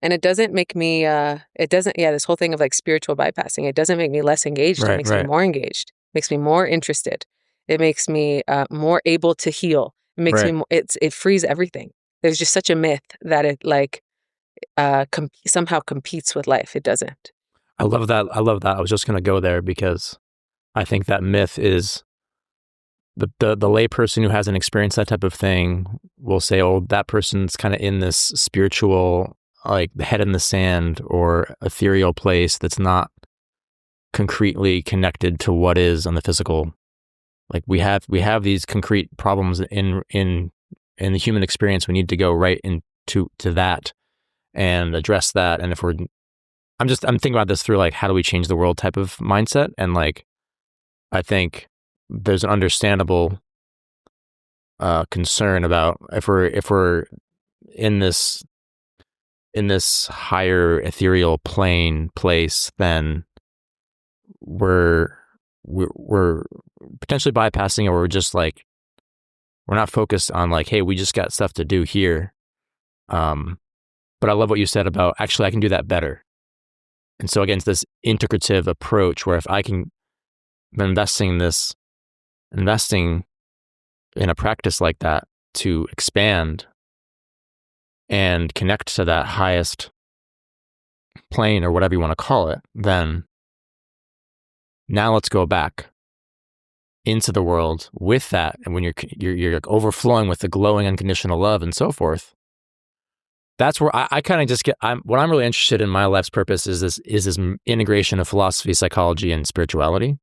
B: And it doesn't make me, this whole thing of like spiritual bypassing, it doesn't make me less engaged. It makes me more engaged. It makes me more interested. It makes me more able to heal. It makes me, it frees everything. There's just such a myth that it somehow competes with life. It doesn't.
A: I love that. I was just going to go there because I think that myth is the layperson who hasn't experienced that type of thing will say, oh, that person's kind of in this spiritual, like the head in the sand or ethereal place that's not concretely connected to what is on the physical. Like we have these concrete problems in the human experience. We need to go right into that and address that. And if I'm thinking about this through like, how do we change the world type of mindset? And like, I think there's an understandable concern about if we're in this higher ethereal plane place, then we're potentially bypassing, or we're just like, we're not focused on like, hey, we just got stuff to do here. But I love what you said about actually I can do that better. And so again, it's this integrative approach where if I can investing in a practice like that to expand and connect to that highest plane or whatever you want to call it, then now let's go back into the world with that. And when you're like overflowing with the glowing unconditional love and so forth, that's where I kind of just what I'm really interested in. My life's purpose is this integration of philosophy, psychology, and spirituality.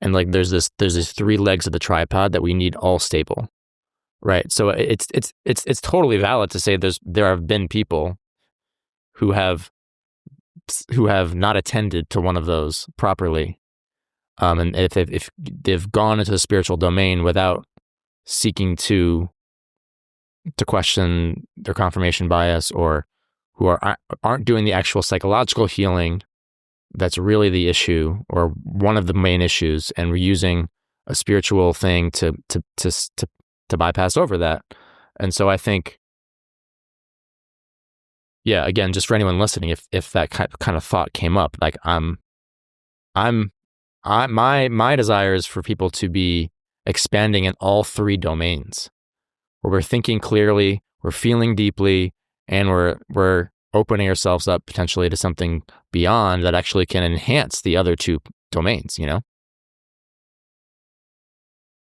A: And like there's these 3 legs of the tripod that we need all stable, right? So it's totally valid to say there have been people who have not attended to one of those properly, and if they've gone into the spiritual domain without seeking to question their confirmation bias, or who aren't doing the actual psychological healing that's really the issue or one of the main issues, and we're using a spiritual thing to bypass over that. And so I think, yeah, again, just for anyone listening, if that kind of thought came up, like my desire is for people to be expanding in all 3 domains, where we're thinking clearly, we're feeling deeply, and we're opening ourselves up potentially to something beyond that actually can enhance the other 2 domains, you know?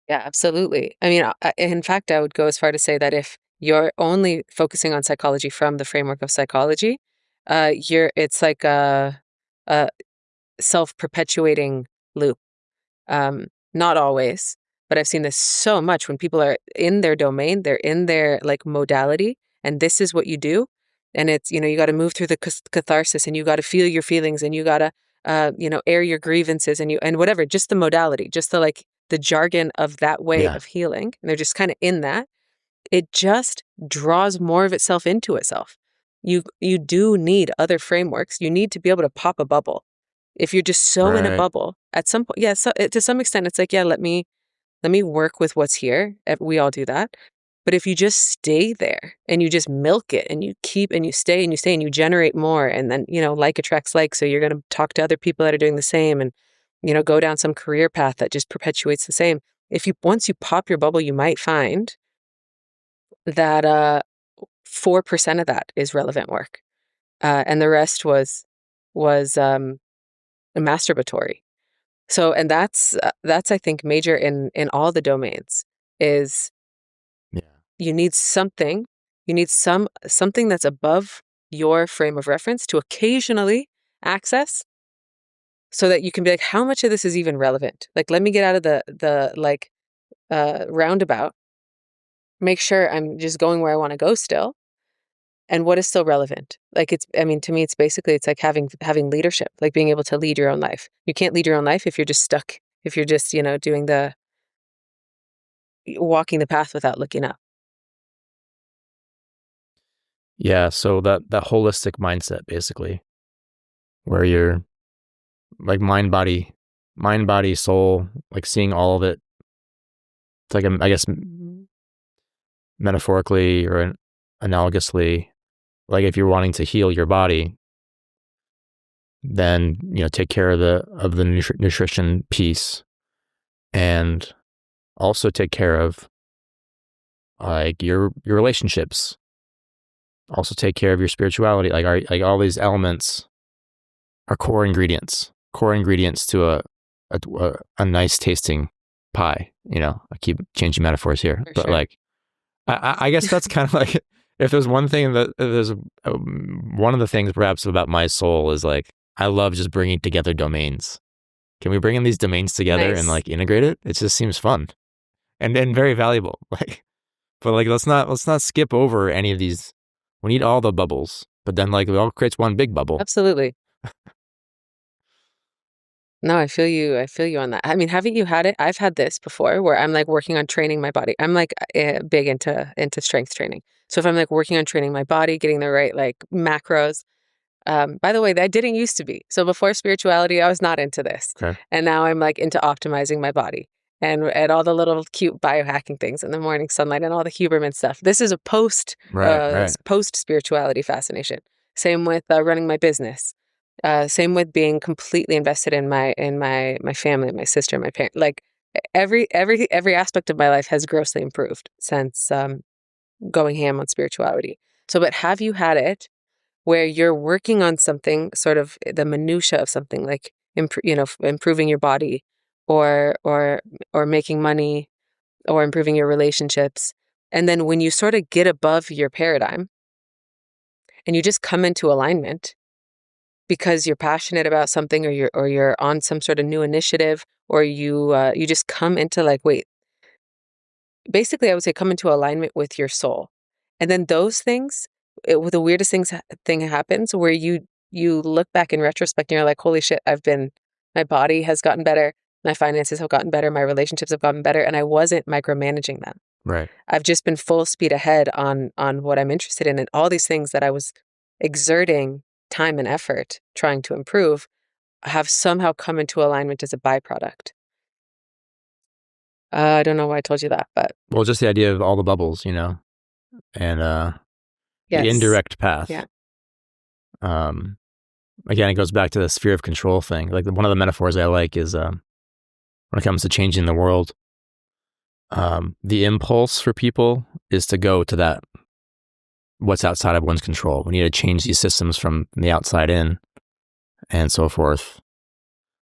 B: Yeah, absolutely. I mean, in fact, I would go as far to say that if you're only focusing on psychology from the framework of psychology, it's like a self-perpetuating loop. Not always, but I've seen this so much when people are in their domain, they're in their like modality, and this is what you do. And it's, you got to move through the catharsis, and you got to feel your feelings, and you got to, air your grievances, and whatever, just the modality, just the jargon of that way of healing. And they're just kind of in that. It just draws more of itself into itself. You do need other frameworks. You need to be able to pop a bubble. If you're just so in a bubble, at some point, so, to some extent, it's like, yeah, let me work with what's here. We all do that. But if you just stay there and you just milk it and you keep and you stay and you stay and you generate more, and then, like attracts like, so you're going to talk to other people that are doing the same and, go down some career path that just perpetuates the same. Once you pop your bubble, you might find that 4% of that is relevant work. And the rest was masturbatory. So, and that's I think major in all the domains is you need something that's above your frame of reference to occasionally access, so that you can be like, how much of this is even relevant? Like, let me get out of the roundabout, make sure I'm just going where I want to go still. And what is still relevant? Like, to me, it's like having leadership, like being able to lead your own life. You can't lead your own life if you're just stuck, if you're just, walking the path without looking up.
A: Yeah. So that holistic mindset, basically, where you're like mind, body, soul, like seeing all of it. It's like, I guess, metaphorically or analogously, like if you're wanting to heal your body, then, take care of the nutrition piece, and also take care of like your relationships. Also take care of your spirituality. Like all these elements are core ingredients to a nice tasting pie. I keep changing metaphors here,
B: For
A: but
B: sure.
A: like, I guess that's kind of like, if there's one thing there's one of the things perhaps about my soul is like, I love just bringing together domains. Can we bring in these domains together and like integrate it? It just seems fun and very valuable. Like, but like, let's not skip over any of these. We need all the bubbles, but then like it all creates one big bubble.
B: Absolutely. No, I feel you on that. I mean, haven't you had it? I've had this before where I'm like working on training my body. I'm like big into strength training. So if I'm like working on training my body, getting the right like macros. By the way, that didn't used to be. So before spirituality, I was not into this.
A: Okay.
B: And now I'm like into optimizing my body and all the little cute biohacking things in the morning sunlight and all the Huberman stuff. This is a post spirituality fascination. Same with running my business. Same with being completely invested in my family, my sister, my parents. Like every aspect of my life has grossly improved since going ham on spirituality. So, but have you had it where you're working on something, sort of the minutia of something, like improving your body, or making money, or improving your relationships, and then when you sort of get above your paradigm and you just come into alignment because you're passionate about something, or you're on some sort of new initiative, or you just come into like, wait, basically I would say come into alignment with your soul. And then those things, the weirdest thing happens where you look back in retrospect and you're like, holy shit, my body has gotten better, my finances have gotten better, my relationships have gotten better, and I wasn't micromanaging them.
A: Right.
B: I've just been full speed ahead on what I'm interested in, and all these things that I was exerting time and effort trying to improve have somehow come into alignment as a byproduct. I don't know why I told you that, but
A: well, just the idea of all the bubbles, and
B: yes.
A: the indirect path.
B: Yeah.
A: Again, it goes back to the sphere of control thing. Like one of the metaphors I like is when it comes to changing the world, the impulse for people is to go to that what's outside of one's control. We need to change these systems from the outside in and so forth.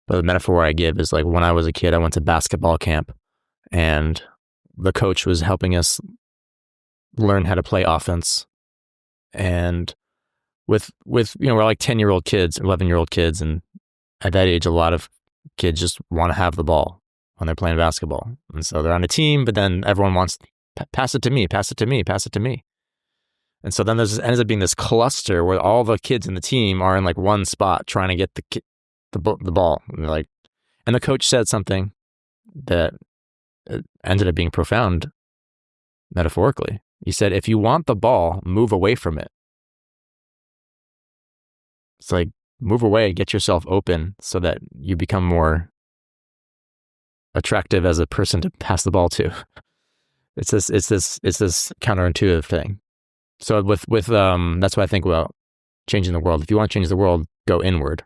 A: But the metaphor I give is like, when I was a kid, I went to basketball camp and the coach was helping us learn how to play offense. And with we're like 10-year-old kids, 11-year-old kids. And at that age, a lot of kids just want to have the ball when they're playing basketball. And so they're on a team, but then everyone wants, pass it to me, pass it to me, pass it to me. And so then ends up being this cluster where all the kids in the team are in like one spot trying to get the ball. And the coach said something that ended up being profound metaphorically. He said, if you want the ball, move away from it. It's like, move away, get yourself open so that you become more attractive as a person to pass the ball to. It's this counterintuitive thing. So with that's why I think about changing the world. If you want to change the world, go inward.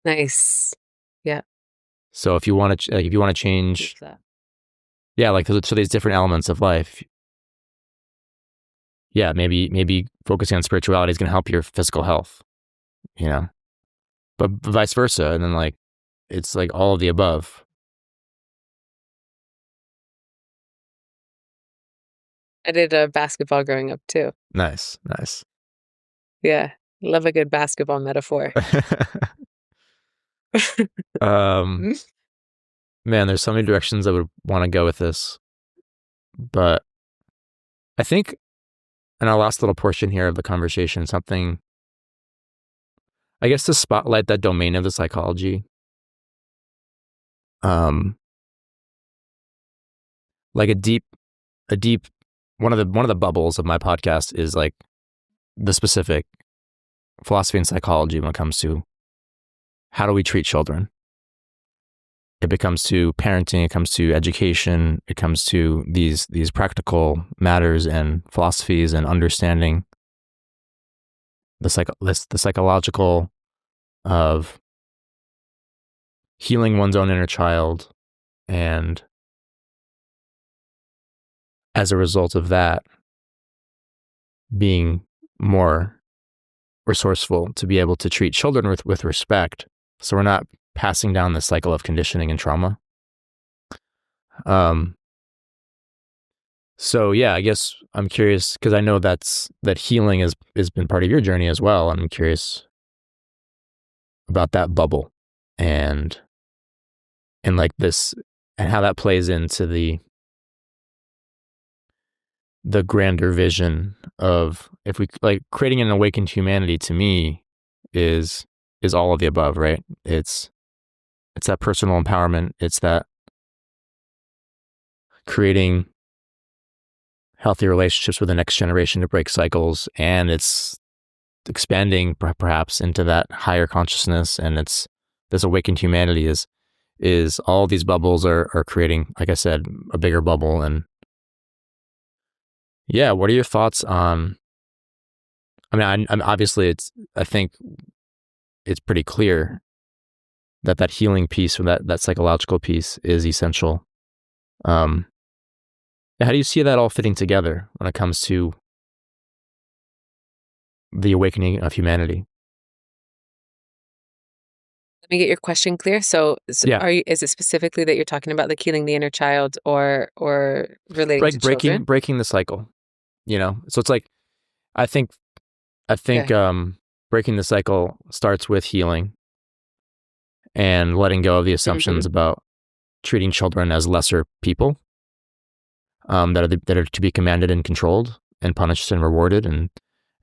B: Nice. Yeah.
A: So if you want to change, yeah, like so these different elements of life. Yeah, maybe focusing on spirituality is going to help your physical health, you know, but vice versa. And then like, it's like all of the above.
B: I did basketball growing up too.
A: Nice.
B: Yeah. Love a good basketball metaphor.
A: Man, there's so many directions I would want to go with this, but I think in our last little portion here of the conversation, something, I guess, to spotlight that domain of the psychology. Like a deep, one of the bubbles of my podcast is like the specific philosophy and psychology when it comes to how do we treat children. It becomes to parenting, it comes to education, it comes to these practical matters and philosophies and understanding the psychological of healing one's own inner child, and as a result of that, being more resourceful to be able to treat children with respect, so we're not passing down the cycle of conditioning and trauma. So yeah, I guess I'm curious because I know that healing has been part of your journey as well. I'm curious about that bubble and like this and how that plays into the grander vision of, if we like, creating an awakened humanity, to me is all of the above, right? It's that personal empowerment. It's that creating healthy relationships with the next generation to break cycles, and it's expanding perhaps into that higher consciousness, and it's this awakened humanity is all these bubbles are creating, like I said, a bigger bubble. And yeah, what are your thoughts on, I mean, I'm obviously I think it's pretty clear that healing piece, or that psychological piece, is essential. How do you see that all fitting together when it comes to the awakening of humanity?
B: Let me get your question clear. So
A: Yeah.
B: is it specifically that you're talking about like healing the inner child, or relating to children?
A: breaking the cycle, you know? So it's like, I think
B: Okay.
A: Breaking the cycle starts with healing and letting go of the assumptions about treating children as lesser people, that are to be commanded and controlled and punished and rewarded, and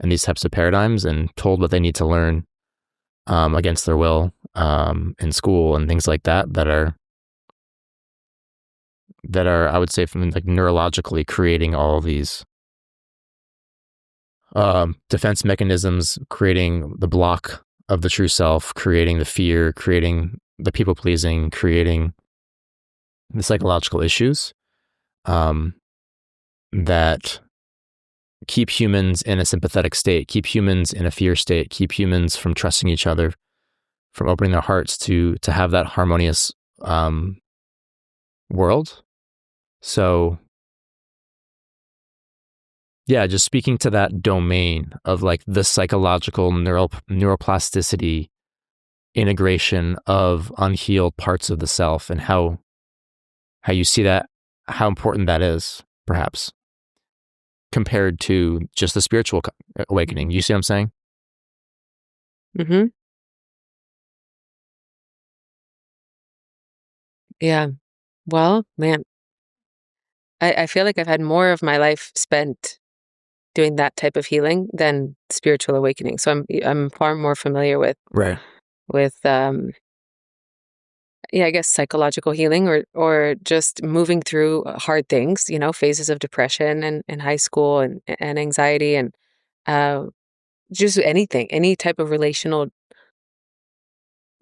A: these types of paradigms, and told what they need to learn against their will in school and things like that are I would say, from like neurologically creating all of these defense mechanisms, creating the block of the true self, creating the fear, creating the people pleasing, creating the psychological issues that keep humans in a sympathetic state, keep humans in a fear state, keep humans from trusting each other, from opening their hearts to have that harmonious world. So yeah, just speaking to that domain of like the psychological neuroplasticity integration of unhealed parts of the self, and how you see that, how important that is, perhaps, compared to just the spiritual awakening. You see what I'm saying?
B: Mm-hmm. Yeah. Well, man, I feel like I've had more of my life spent doing that type of healing than spiritual awakening. So I'm far more familiar with
A: Right.
B: Yeah, I guess psychological healing, or just moving through hard things, phases of depression and in high school, and anxiety, and uh, just anything, any type of relational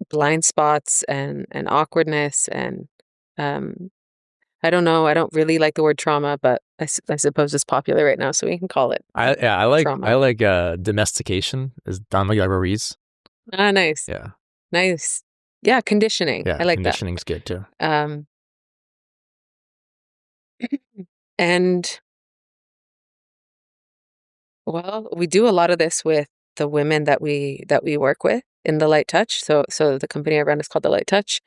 B: blind spots and awkwardness, and um, I don't know. I don't really like the word trauma, but I suppose it's popular right now, so we can call it trauma.
A: I like domestication is Dhamma Ruiz.
B: Ah, nice.
A: Yeah.
B: Nice. Yeah, conditioning.
A: Yeah,
B: I like that.
A: conditioning's good too.
B: And well, we do a lot of this with the women that we work with in the Light Touch. So the company I run is called the Light Touch.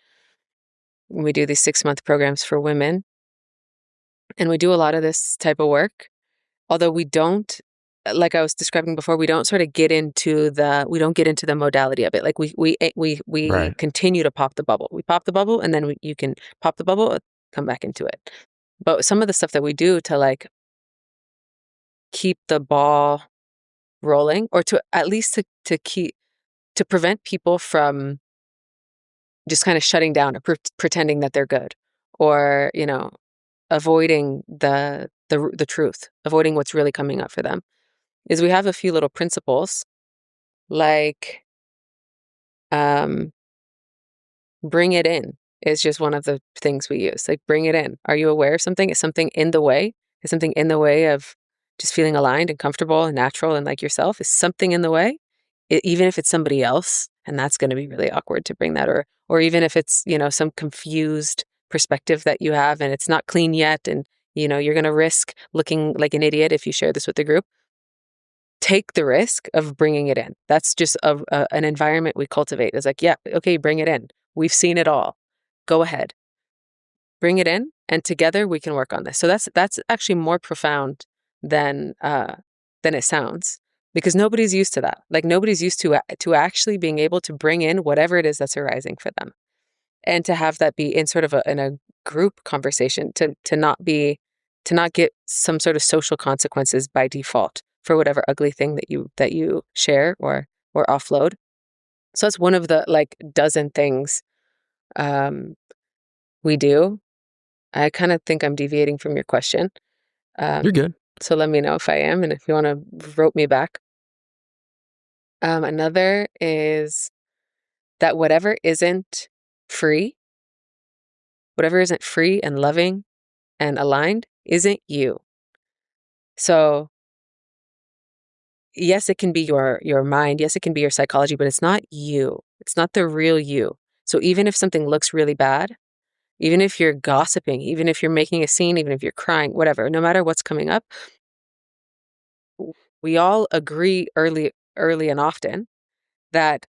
B: We do these 6-month programs for women, and we do a lot of this type of work. Although we don't, like I was describing before, we don't sort of get into the modality of it. Like we continue to pop the bubble. We pop the bubble, and then you can pop the bubble, come back into it. But some of the stuff that we do to like keep the ball rolling, or to at least to prevent people from just kind of shutting down or pretending that they're good, or avoiding the truth, avoiding what's really coming up for them, is we have a few little principles, like bring it in is just one of the things we use. Like, bring it in. Are you aware of something? Is something in the way? Is something in the way of just feeling aligned and comfortable and natural and like yourself? Is something in the way? Even if it's somebody else, and that's going to be really awkward to bring that, or even if it's, some confused perspective that you have and it's not clean yet, and you're going to risk looking like an idiot if you share this with the group. Take the risk of bringing it in. That's just an environment we cultivate. It's like, yeah, okay, bring it in. We've seen it all. Go ahead, bring it in, and together we can work on this. So that's actually more profound than it sounds, because nobody's used to that. Like, nobody's used to actually being able to bring in whatever it is that's arising for them, and to have that be in sort of in a group conversation, to not get some sort of social consequences by default for whatever ugly thing that you share or offload. So that's one of the like dozen things we do. I kind of think I'm deviating from your question.
A: You're good.
B: So let me know if I am, and if you want to rope me back. Another is that whatever isn't free and loving and aligned isn't you. So yes, it can be your mind. Yes, it can be your psychology, but it's not you. It's not the real you. So even if something looks really bad, even if you're gossiping, even if you're making a scene, even if you're crying, whatever, no matter what's coming up, we all agree early and often that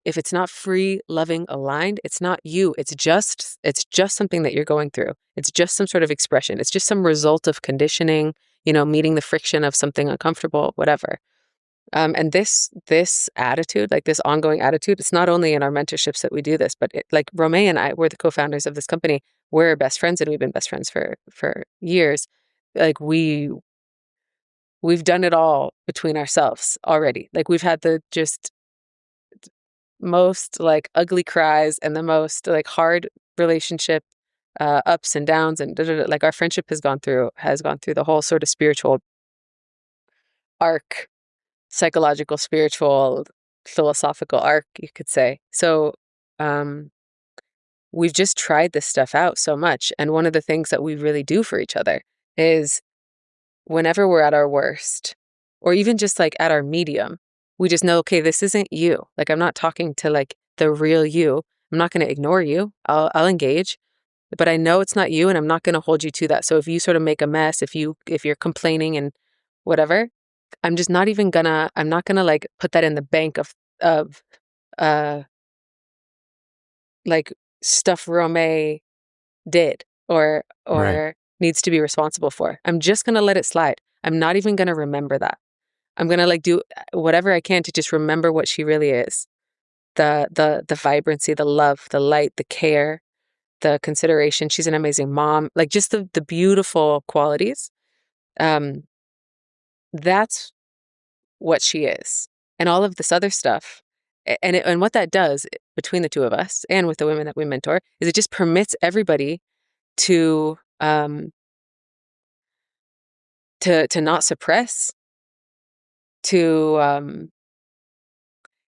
B: if it's not free, loving, aligned, it's not you. It's just something that you're going through. It's just some sort of expression. It's just some result of conditioning, meeting the friction of something uncomfortable, whatever. And this attitude, like this ongoing attitude, it's not only in our mentorships that we do this, but like Romeo and I, we're the co-founders of this company. We're best friends, and we've been best friends for years. Like we've done it all between ourselves already. Like, we've had the just most like ugly cries and the most like hard relationship ups and downs, and like our friendship has gone through the whole sort of spiritual arc, psychological, spiritual, philosophical arc, you could say. So we've just tried this stuff out so much. And one of the things that we really do for each other is, whenever we're at our worst, or even just like at our medium, we just know, okay, this isn't you. Like, I'm not talking to like the real you. I'm not going to ignore you. I'll engage, but I know it's not you, and I'm not going to hold you to that. So if you sort of make a mess, if you're complaining and whatever, I'm just not even gonna, I'm not gonna like put that in the bank of uh like stuff Rome did or
A: Right.
B: needs to be responsible for. I'm just gonna let it slide. I'm not even gonna remember that. I'm gonna like do whatever I can to just remember what she really is. The vibrancy, the love, the light, the care, the consideration. She's an amazing mom. Like, just the beautiful qualities. That's what she is. And all of this other stuff, and what that does between the two of us and with the women that we mentor, is it just permits everybody to not suppress, to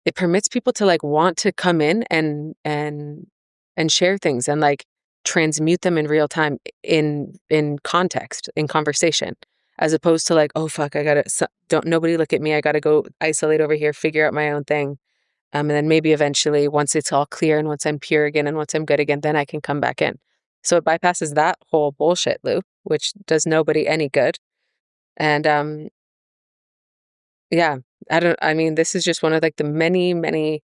B: it permits people to like want to come in and share things, and like transmute them in real time in context, in conversation, as opposed to like, oh fuck, don't nobody look at me, I gotta go isolate over here, figure out my own thing. And then maybe eventually, once it's all clear and once I'm pure again and once I'm good again, then I can come back in. So it bypasses that whole bullshit loop, which does nobody any good. And yeah, I mean, this is just one of like the many, many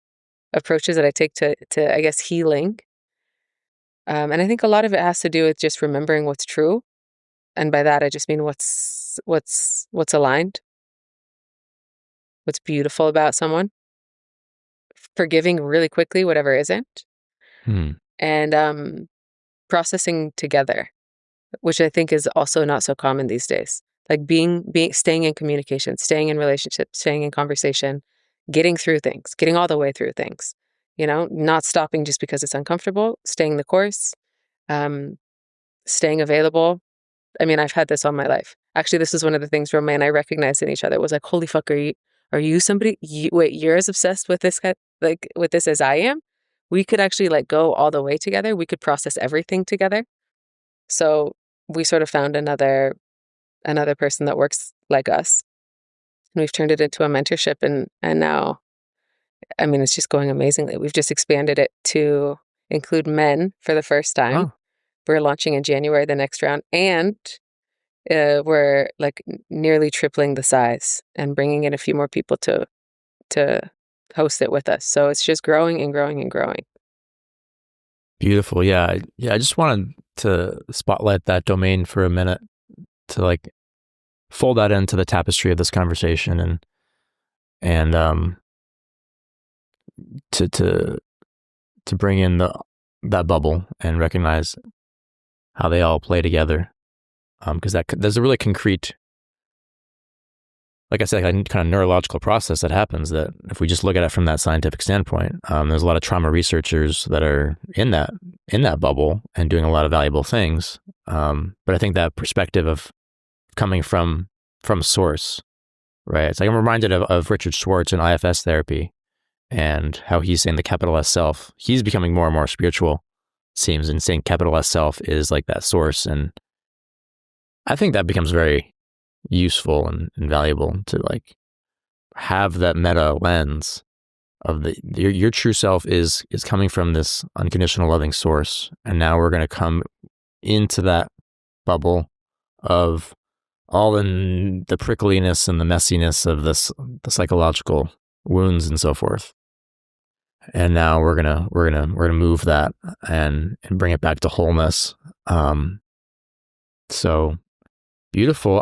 B: approaches that I take to I guess, healing. And I think a lot of it has to do with just remembering what's true. And by that, I just mean what's aligned, what's beautiful about someone, forgiving really quickly whatever isn't, and processing together, which I think is also not so common these days. Like staying in communication, staying in relationships, staying in conversation, getting through things, getting all the way through things, not stopping just because it's uncomfortable, staying the course, staying available. I mean, I've had this all my life. Actually, this is one of the things Romain and I recognized in each other. It was like, holy fuck, are you somebody? Wait, you're as obsessed with this guy, like with this as I am? We could actually like go all the way together. We could process everything together. So we sort of found another person that works like us. And we've turned it into a mentorship, and now, I mean, it's just going amazingly. We've just expanded it to include men for the first time.
A: Oh.
B: We're launching in January, the next round, and we're like nearly tripling the size and bringing in a few more people to host it with us. So it's just growing and growing and growing.
A: Beautiful. Yeah. I just wanted to spotlight that domain for a minute to like fold that into the tapestry of this conversation and to bring in that bubble and recognize how they all play together. Because there's a really concrete, like I said, kind of neurological process that happens that if we just look at it from that scientific standpoint, there's a lot of trauma researchers that are in that bubble and doing a lot of valuable things. But I think that perspective of coming from source, right? It's like I'm reminded of Richard Schwartz in IFS therapy and how he's saying the capital S self. He's becoming more and more spiritual, seems, and saying capital S self is like that source. And I think that becomes very useful and valuable to like have that meta lens of your true self is coming from this unconditional loving source. And now we're going to come into that bubble of all in the prickliness and the messiness of the psychological wounds and so forth. And now we're gonna move that and bring it back to wholeness. So beautiful.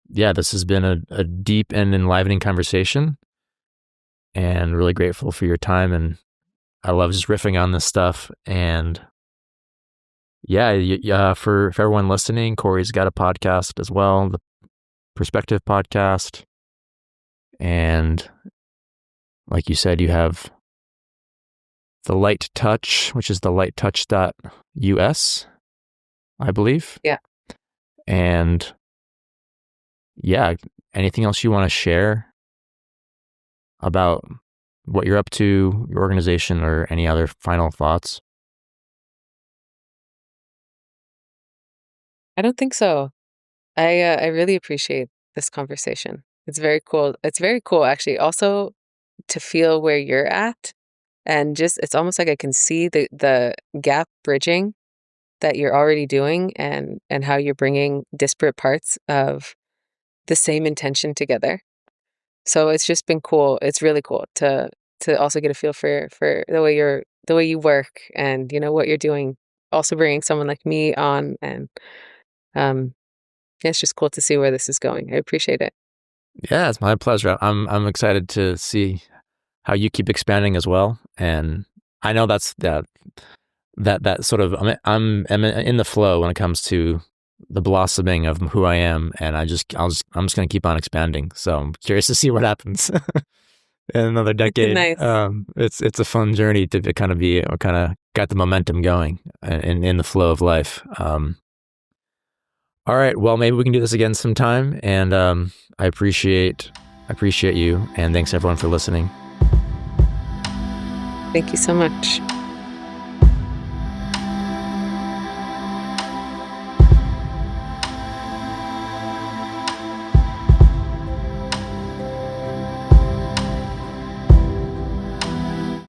A: Yeah, this has been a deep and enlivening conversation, and really grateful for your time. And I love just riffing on this stuff. And yeah, for everyone listening, Cory's got a podcast as well, the Perspective Podcast. And like you said, you have the Light Touch, which is the lighttouch.us, I believe.
B: Yeah.
A: And yeah, anything else you want to share about what you're up to, your organization, or any other final thoughts?
B: I don't think so. I really appreciate this conversation. It's very cool. It's very cool, actually, also to feel where you're at, and just it's almost like I can see the gap bridging that you're already doing, and how you're bringing disparate parts of the same intention together. So it's just been cool. It's really cool to also get a feel for the way you work, and what you're doing. Also bringing someone like me on, and it's just cool to see where this is going. I appreciate it.
A: Yeah, it's my pleasure. I'm excited to see how you keep expanding as well. And I know that's that sort of I'm in the flow when it comes to the blossoming of who I am, and I'm just going to keep on expanding. So I'm curious to see what happens in another decade.
B: Nice.
A: It's a fun journey to kind of got the momentum going in the flow of life. All right, well, maybe we can do this again sometime, and I appreciate you, and thanks everyone for listening.
B: Thank you so much.